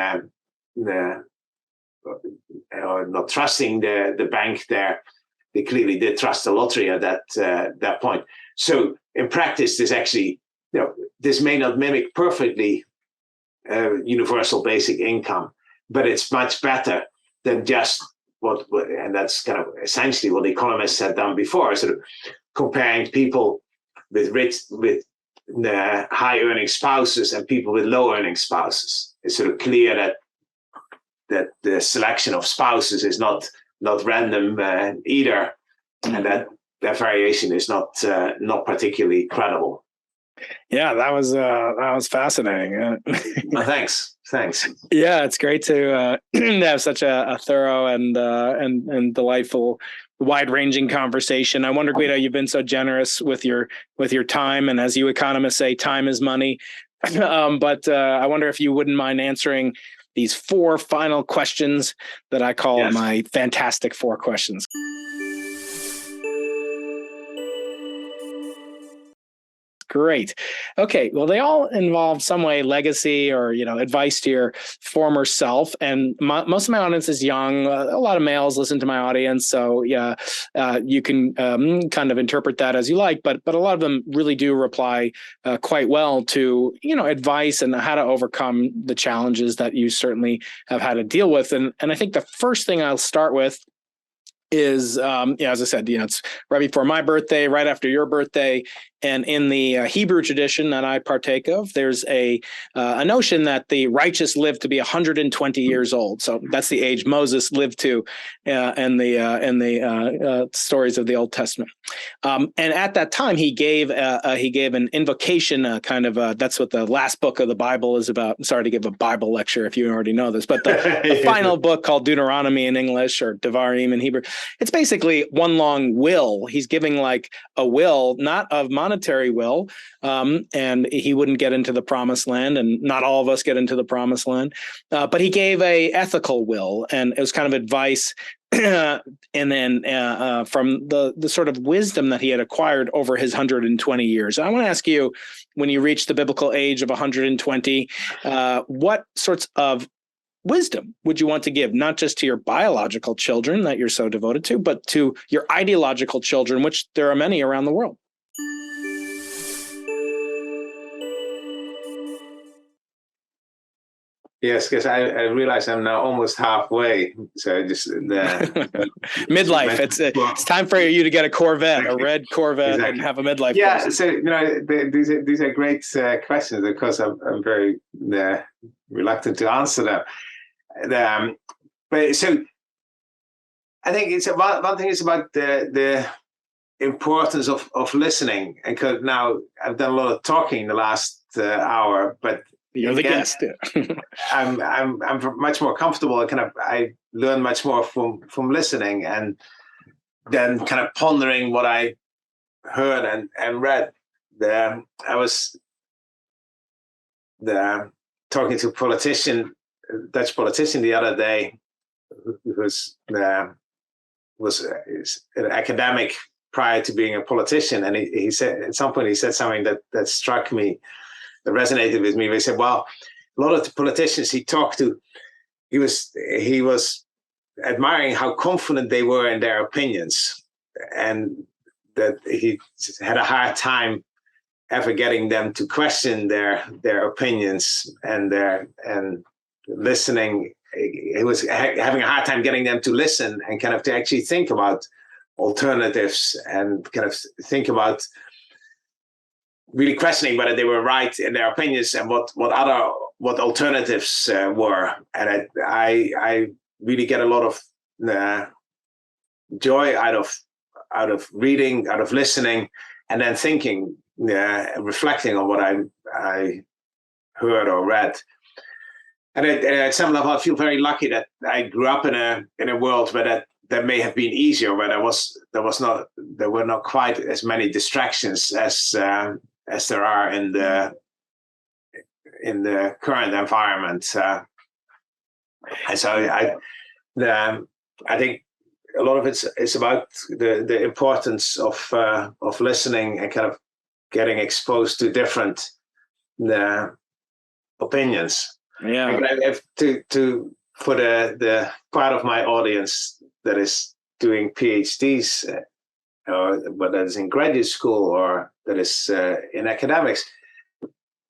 or not trusting the bank there. They clearly did trust the lottery at that point. So in practice, this actually, this may not mimic perfectly universal basic income, but it's much better than just and that's kind of essentially what economists had done before, sort of comparing people with high earning spouses and people with low earning spouses. It's sort of clear that the selection of spouses is not random either, and that variation is not particularly credible. Yeah, that was fascinating. Thanks. Yeah, it's great to have such a thorough and delightful, wide-ranging conversation. I wonder, Guido, you've been so generous with your time, and as you economists say, time is money. But I wonder if you wouldn't mind answering these 4 final questions that I call my fantastic 4 questions. great. Okay, well, they all involve some way legacy or advice to your former self. And most of my audience is young. A lot of males listen to my audience, so yeah, you can kind of interpret that as you like. But a lot of them really do reply quite well to advice and how to overcome the challenges that you certainly have had to deal with. And I think the first thing I'll start with is, as I said, it's right before my birthday, right after your birthday. And in the Hebrew tradition that I partake of, there's a notion that the righteous live to be 120 years old. So that's the age Moses lived to in the stories of the Old Testament. And at that time, he gave an invocation, that's what the last book of the Bible is about. I'm sorry to give a Bible lecture if you already know this, but the final book called Deuteronomy in English, or Devarim in Hebrew, it's basically one long will. He's giving like a will, not of monetary will, and he wouldn't get into the promised land, and not all of us get into the promised land, but he gave a ethical will, and it was kind of advice and then from the sort of wisdom that he had acquired over his 120 years. I want to ask you, when you reach the biblical age of 120, what sorts of wisdom would you want to give, not just to your biological children that you're so devoted to, but to your ideological children, which there are many around the world? Yes, because I realize I'm now almost halfway. So just midlife. It's time for you to get a Corvette, a red Corvette, exactly. And have a midlife. Yeah. Crisis. So these are great questions. Of course, I'm very reluctant to answer them. But so I think it's about one thing is about the importance of listening. And because now I've done a lot of talking the last hour, but you're the guest. I'm much more comfortable. I learn much more from listening, and then kind of pondering what I heard and read. I was talking to a Dutch politician the other day, who was an academic prior to being a politician, and he said at some point something that struck me. That resonated with me. They said, well, a lot of the politicians he talked to, he was admiring how confident they were in their opinions, and that he had a hard time ever getting them to question their opinions and listening. He was having a hard time getting them to listen and kind of to actually think about alternatives and kind of think about really questioning whether they were right in their opinions and what alternatives were. And I really get a lot of joy out of reading, out of listening, and then thinking, reflecting on what I heard or read. And at some level, I feel very lucky that I grew up in a world where that may have been easier, where there were not quite as many distractions as there are in the current environment. And so I think a lot of it's about the importance of listening and kind of getting exposed to different opinions. Yeah. And I have to for the part of my audience that is doing PhDs, or whether it's in graduate school or that is in academics.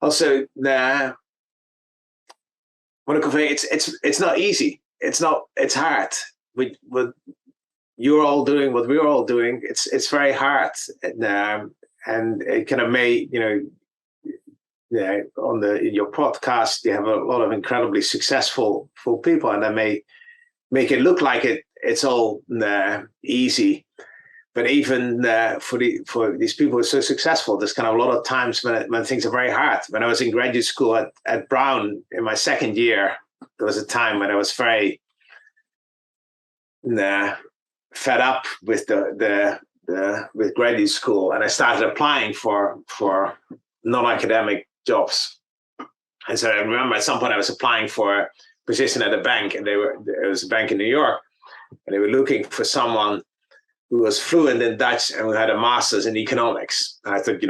Also, want to convey it's not easy. It's hard. What you're all doing, what we're all doing, it's very hard, and it kind of may on your podcast you have a lot of incredibly successful people, and that may make it look like it's all easy. But even for these people who are so successful, there's kind of a lot of times when things are very hard. When I was in graduate school at Brown in my second year, there was a time when I was very fed up with with graduate school, and I started applying for non-academic jobs. And so I remember at some point I was applying for a position at a bank, and it was a bank in New York, and they were looking for someone who was fluent in Dutch and who had a master's in economics. And I thought,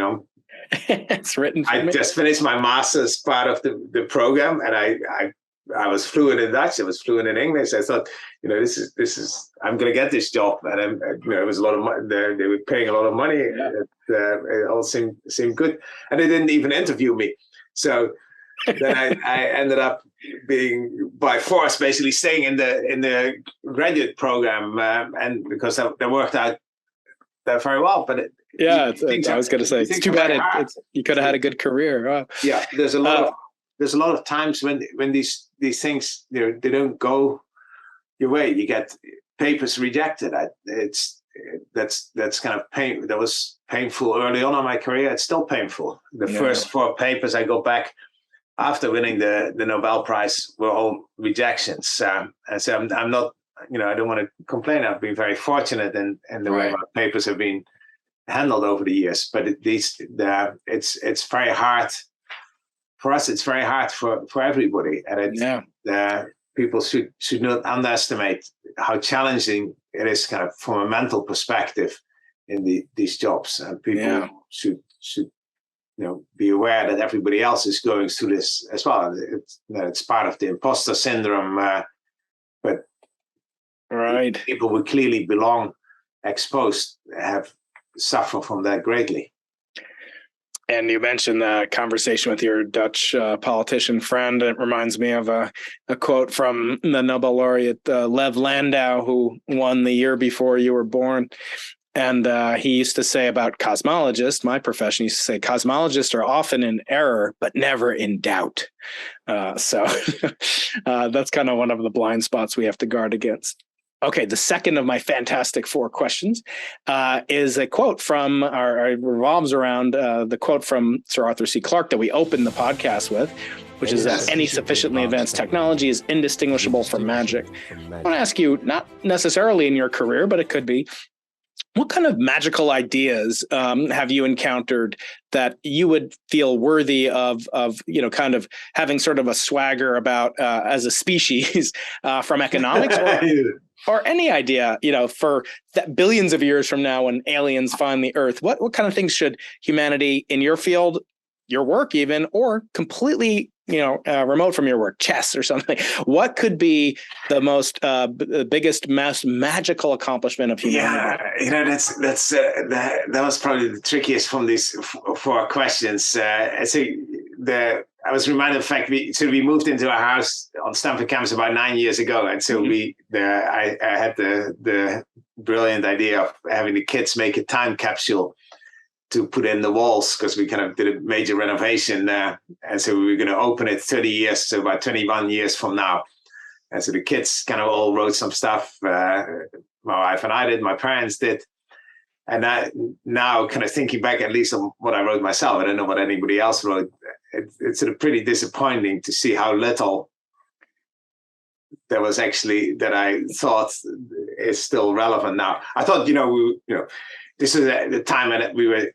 It's written for I me. just finished my master's part of the program, and I was fluent in Dutch. I was fluent in English. I thought, this is I'm going to get this job, and it was a lot of money. They were paying a lot of money. Yeah. It all seemed good, and they didn't even interview me. So then I ended up being by force basically staying in the graduate program, and because that worked out very well. But I was going to say it's too bad you could have had a good career. Oh. Yeah, there's a lot of times when these things they don't go your way. You get papers rejected. That's kind of pain. That was painful early on in my career. It's still painful. The first 4 papers I go back after winning the Nobel Prize were all rejections. And so I'm not, I don't want to complain. I've been very fortunate in the way my papers have been handled over the years. But it's very hard for us. It's very hard for everybody, and people should not underestimate how challenging it is, kind of from a mental perspective, in these jobs. And people should be aware that everybody else is going through this as well. It's part of the imposter syndrome, but people who clearly belong exposed have suffered from that greatly. And you mentioned the conversation with your Dutch politician friend. It reminds me of a quote from the Nobel laureate Lev Landau, who won the year before you were born. And he used to say about cosmologists, my profession used to say, cosmologists are often in error, but never in doubt. So that's kind of one of the blind spots we have to guard against. Okay, the second of my fantastic 4 questions is a quote from, or revolves around the quote from Sir Arthur C. Clarke that we opened the podcast with, which is that any sufficiently advanced technology is indistinguishable from magic. I want to ask you, not necessarily in your career, but it could be, what kind of magical ideas have you encountered that you would feel worthy of kind of having sort of a swagger about as a species from economics, or any idea, for that billions of years from now when aliens find the Earth? What kind of things should humanity in your field, your work even, or completely remote from your work, chess or something, what could be the most biggest, most magical accomplishment of humanity? That was probably the trickiest from these 4 questions. I was reminded of the fact we moved into a house on Stanford campus about 9 years ago, and so I had the brilliant idea of having the kids make a time capsule to put in the walls, because we kind of did a major renovation there. And so we were going to open it 30 years, so about 21 years from now. And so the kids kind of all wrote some stuff. My wife and I did, my parents did. And now kind of thinking back, at least on what I wrote myself, I don't know what anybody else wrote. It's sort of pretty disappointing to see how little there was actually that I thought is still relevant now. I thought, this is the time that we were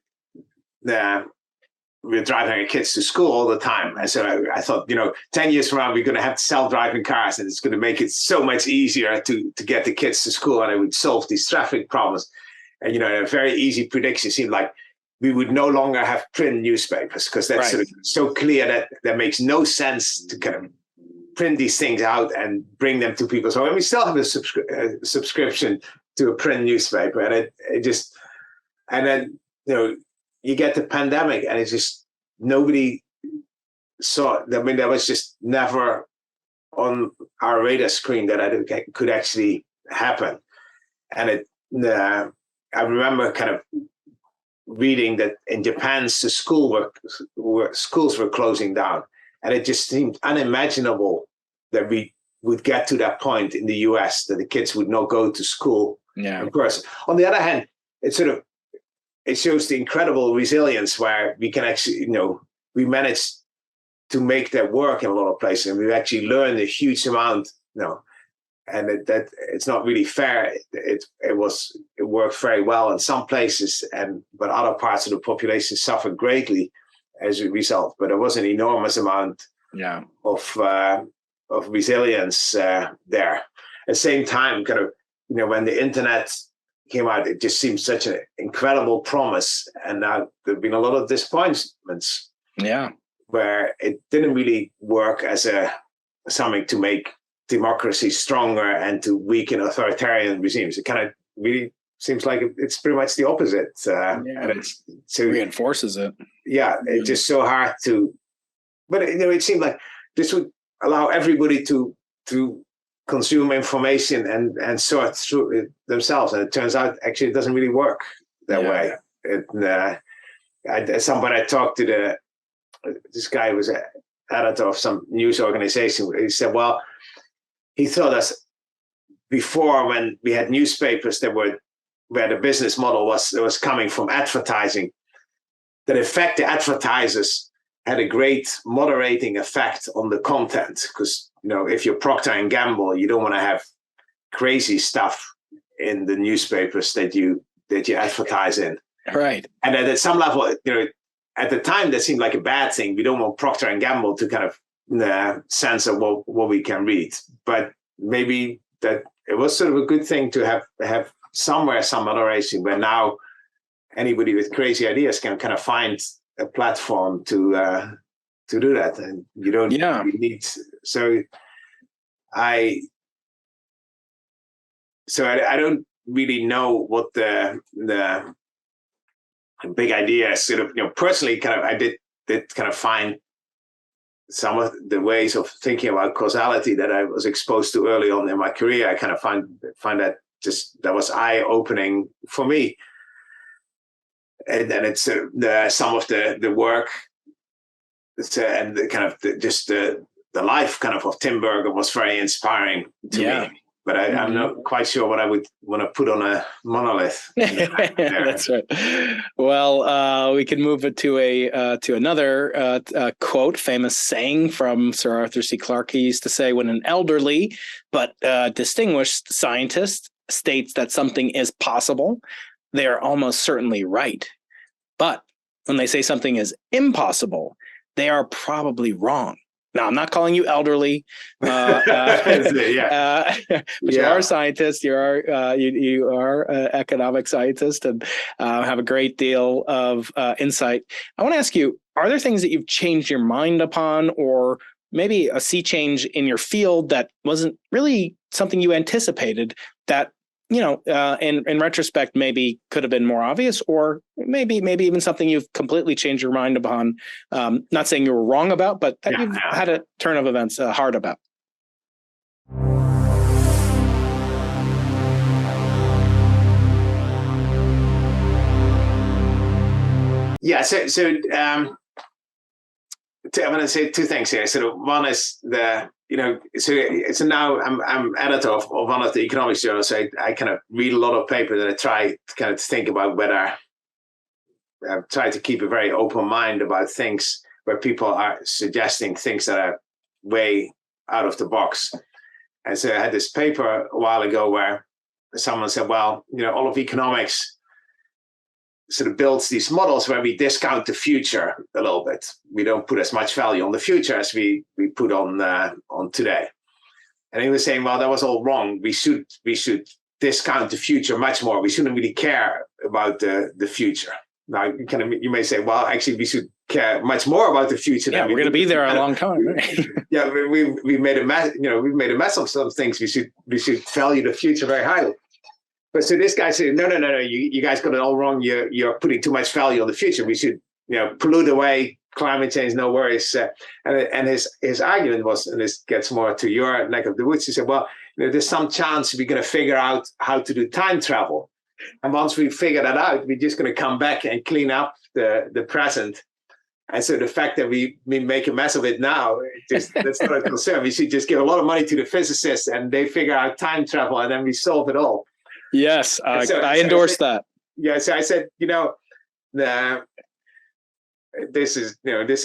driving our kids to school all the time. And so I thought, 10 years from now, we're going to have self-driving cars, and it's going to make it so much easier to get the kids to school, and it would solve these traffic problems. And, a very easy prediction seemed like we would no longer have print newspapers, because that's sort of so clear that makes no sense to kind of print these things out and bring them to people's home. And we still have a subscription to a print newspaper, and it just, and then, you get the pandemic, and it's just nobody saw. I mean, that was just never on our radar screen that it could actually happen. And I remember kind of reading that in Japan, the schools were closing down, and it just seemed unimaginable that we would get to that point in the US, that the kids would not go to school in person. On the other hand, it shows the incredible resilience where we can actually, we managed to make that work in a lot of places, and we've actually learned a huge amount, and that it's not really fair. It worked very well in some places, but other parts of the population suffered greatly as a result. But there was an enormous amount of resilience there. At the same time, kind of, when the internet came out, it just seemed such an incredible promise. And now there've been a lot of disappointments. Yeah. Where it didn't really work as something to make democracy stronger and to weaken authoritarian regimes. It kind of really seems like it's pretty much the opposite. And it reinforces it. Yeah, it's just so hard to. But it seemed like this would allow everybody to consume information and sort through it themselves. And it turns out actually it doesn't really work that way. At some point I talked to this guy who was an editor of some news organization. He said, well, he thought us before, when we had newspapers where the business model was coming from advertising, that in fact the advertisers had a great moderating effect on the content. Because if you're Procter and Gamble, you don't want to have crazy stuff in the newspapers that you advertise in. Right. And at some level, at the time, that seemed like a bad thing. We don't want Procter and Gamble to kind of censor what we can read. But maybe that it was sort of a good thing to have somewhere some moderation, where now anybody with crazy ideas can kind of find a platform to do that, and you don't need. So I don't really know what the big idea is. Sort of, personally, kind of I did kind of find some of the ways of thinking about causality that I was exposed to early on in my career. I kind of find that that was eye-opening for me. And it's some of the work and the kind of the life kind of Tim Berger was very inspiring to me. But I'm not quite sure what I would want to put on a monolith. That's right. Well, we can move it to another quote, famous saying from Sir Arthur C. Clarke. He used to say, when an elderly but distinguished scientist states that something is possible, they are almost certainly right. But when they say something is impossible, they are probably wrong. Now, I'm not calling you elderly, but you are a scientist. You are an economic scientist and have a great deal of insight. I want to ask you, are there things that you've changed your mind upon, or maybe a sea change in your field that wasn't really something you anticipated that, in retrospect, maybe could have been more obvious, or maybe even something you've completely changed your mind upon, not saying you were wrong about, but that you've had a turn of events hard about? Yeah, so I'm going to say two things here. So one is so now I'm editor of one of the economics journals. So I kind of read a lot of papers, and I try to kind of think about whether I try to keep a very open mind about things where people are suggesting things that are way out of the box. And so I had this paper a while ago where someone said, well, all of economics sort of builds these models where we discount the future a little bit. We don't put as much value on the future as we put on today. And he was saying, well, that was all wrong. We should discount the future much more. We shouldn't really care about the future. Now, you may say, well, actually, we should care much more about the future. Yeah, we're going to be there a long time. Right? Yeah, we made a mess. We've made a mess of some things. We should value the future very highly. But so this guy said, no, you guys got it all wrong. You're putting too much value on the future. We should, pollute away, climate change, no worries. And his argument was, and this gets more to your neck of the woods, he said, well, there's some chance we're going to figure out how to do time travel. And once we figure that out, we're just going to come back and clean up the present. And so the fact that we make a mess of it now, that's not a concern. We should just give a lot of money to the physicists and they figure out time travel and then we solve it all. Yes, I endorse that. Yeah, so I said, this is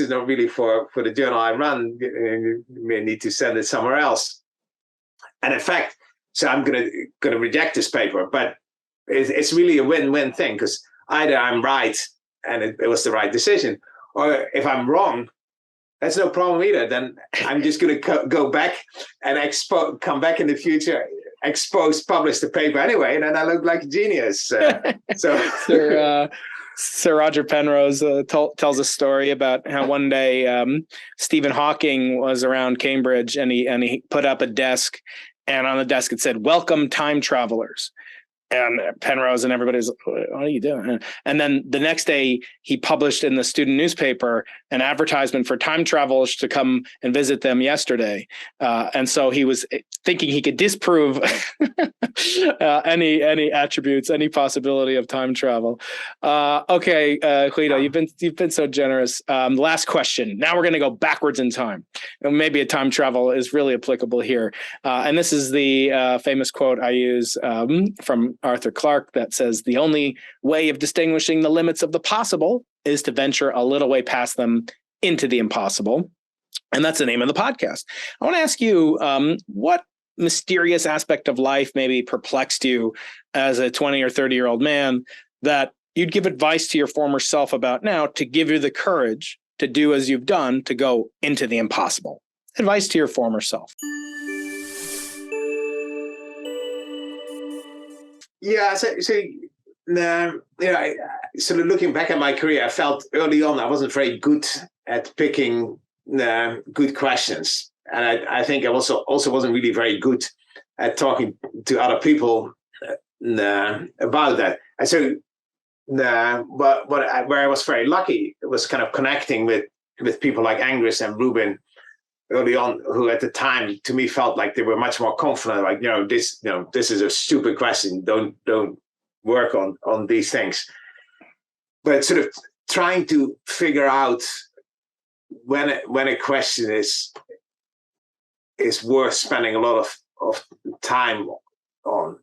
not really for the journal I run. You may need to send it somewhere else. And in fact, so I'm gonna reject this paper, but it's really a win-win thing, because either I'm right and it was the right decision, or if I'm wrong, that's no problem either. Then I'm just going to go back and come back in the future published the paper anyway, and then I looked like a genius. Sir Roger Penrose tells a story about how one day Stephen Hawking was around Cambridge, and he put up a desk, and on the desk it said, "Welcome, time travelers." And Penrose and everybody's, "What are you doing?" And then the next day, he published in the student newspaper an advertisement for time travelers to come and visit them yesterday. And so he was thinking he could disprove any attributes, any possibility of time travel. Okay, Guido, you've been so generous. Last question. Now we're going to go backwards in time. And maybe a time travel is really applicable here. And this is the famous quote I use from Arthur Clarke that says, "The only way of distinguishing the limits of the possible is to venture a little way past them into the impossible." And that's the name of the podcast. I want to ask you, what mysterious aspect of life maybe perplexed you as a 20 or 30-year-old man that you'd give advice to your former self about now to give you the courage to do as you've done, to go into the impossible? Advice to your former self. Yeah, so sort of looking back at my career, I felt early on I wasn't very good at picking good questions, and I think I also wasn't really very good at talking to other people about that. And so, but where I was very lucky, it was kind of connecting with people like Angrist and Rubin early on, who at the time to me felt like they were much more confident, like, this is a stupid question, don't work on these things. But sort of trying to figure out when a question is worth spending a lot of time on.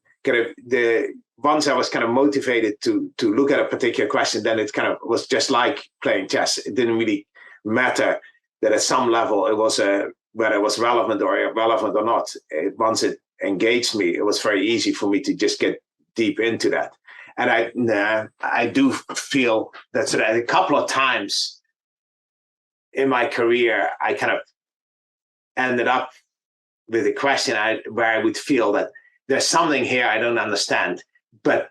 Once I was kind of motivated to look at a particular question, then it kind of was just like playing chess. It didn't really matter that at some level it was whether it was relevant or irrelevant or not. Once it engaged me, it was very easy for me to just get deep into that. And I do feel that sort of a couple of times in my career, I kind of ended up with a question where I would feel that there's something here I don't understand, but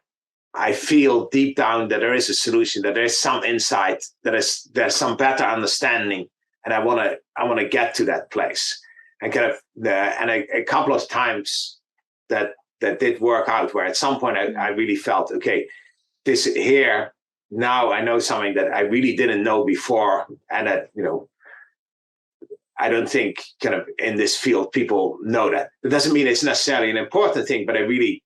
I feel deep down that there is a solution, that there is some insight, there's some better understanding, and I want to get to that place. And kind of a couple of times that did work out, where at some point I really felt, okay, this here, now I know something that I really didn't know before, and that, I don't think kind of in this field people know that. It doesn't mean it's necessarily an important thing, but I really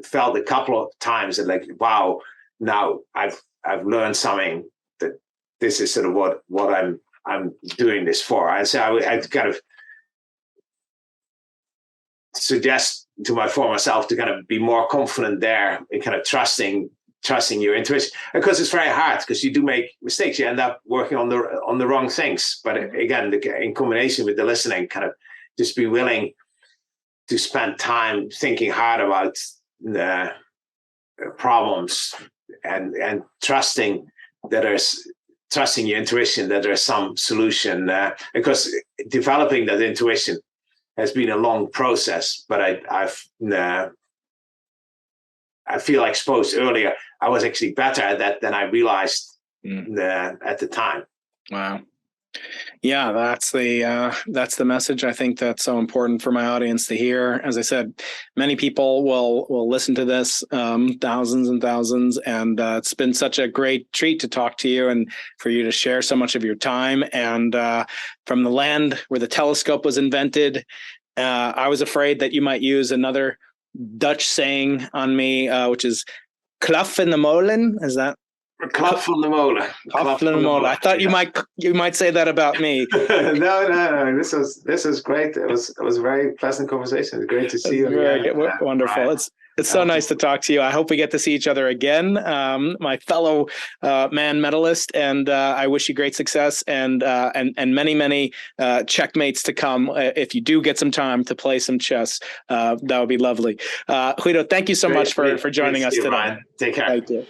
felt a couple of times that, like, wow, now I've learned something, that this is sort of what I'm doing this for. And so I'd kind of suggest to my former self to kind of be more confident there in kind of trusting your intuition, because it's very hard, because you do make mistakes. You end up working on the wrong things. But again, in combination with the listening, kind of just be willing to spend time thinking hard about the problems and trusting your intuition, that there's some solution, because developing that intuition has been a long process. But I feel exposed earlier. I was actually better at that than I realized at the time. Wow. Yeah, that's the message. I think that's so important for my audience to hear. As I said, many people will listen to this, thousands and thousands, and it's been such a great treat to talk to you and for you to share so much of your time. And from the land where the telescope was invented, I was afraid that you might use another Dutch saying on me, which is "klaf in de molen." Is that? Klap van de molen. Klap van de molen. I thought you might say that about me. No. This was great. It was a very pleasant conversation. It's great to see you again. Wonderful. Right. It's so nice to talk to you. I hope we get to see each other again, my fellow Mann medalist, and I wish you great success and many checkmates to come. If you do get some time to play some chess, that would be lovely. Guido, thank you so much for joining us today. Ryan. Take care. Thank you.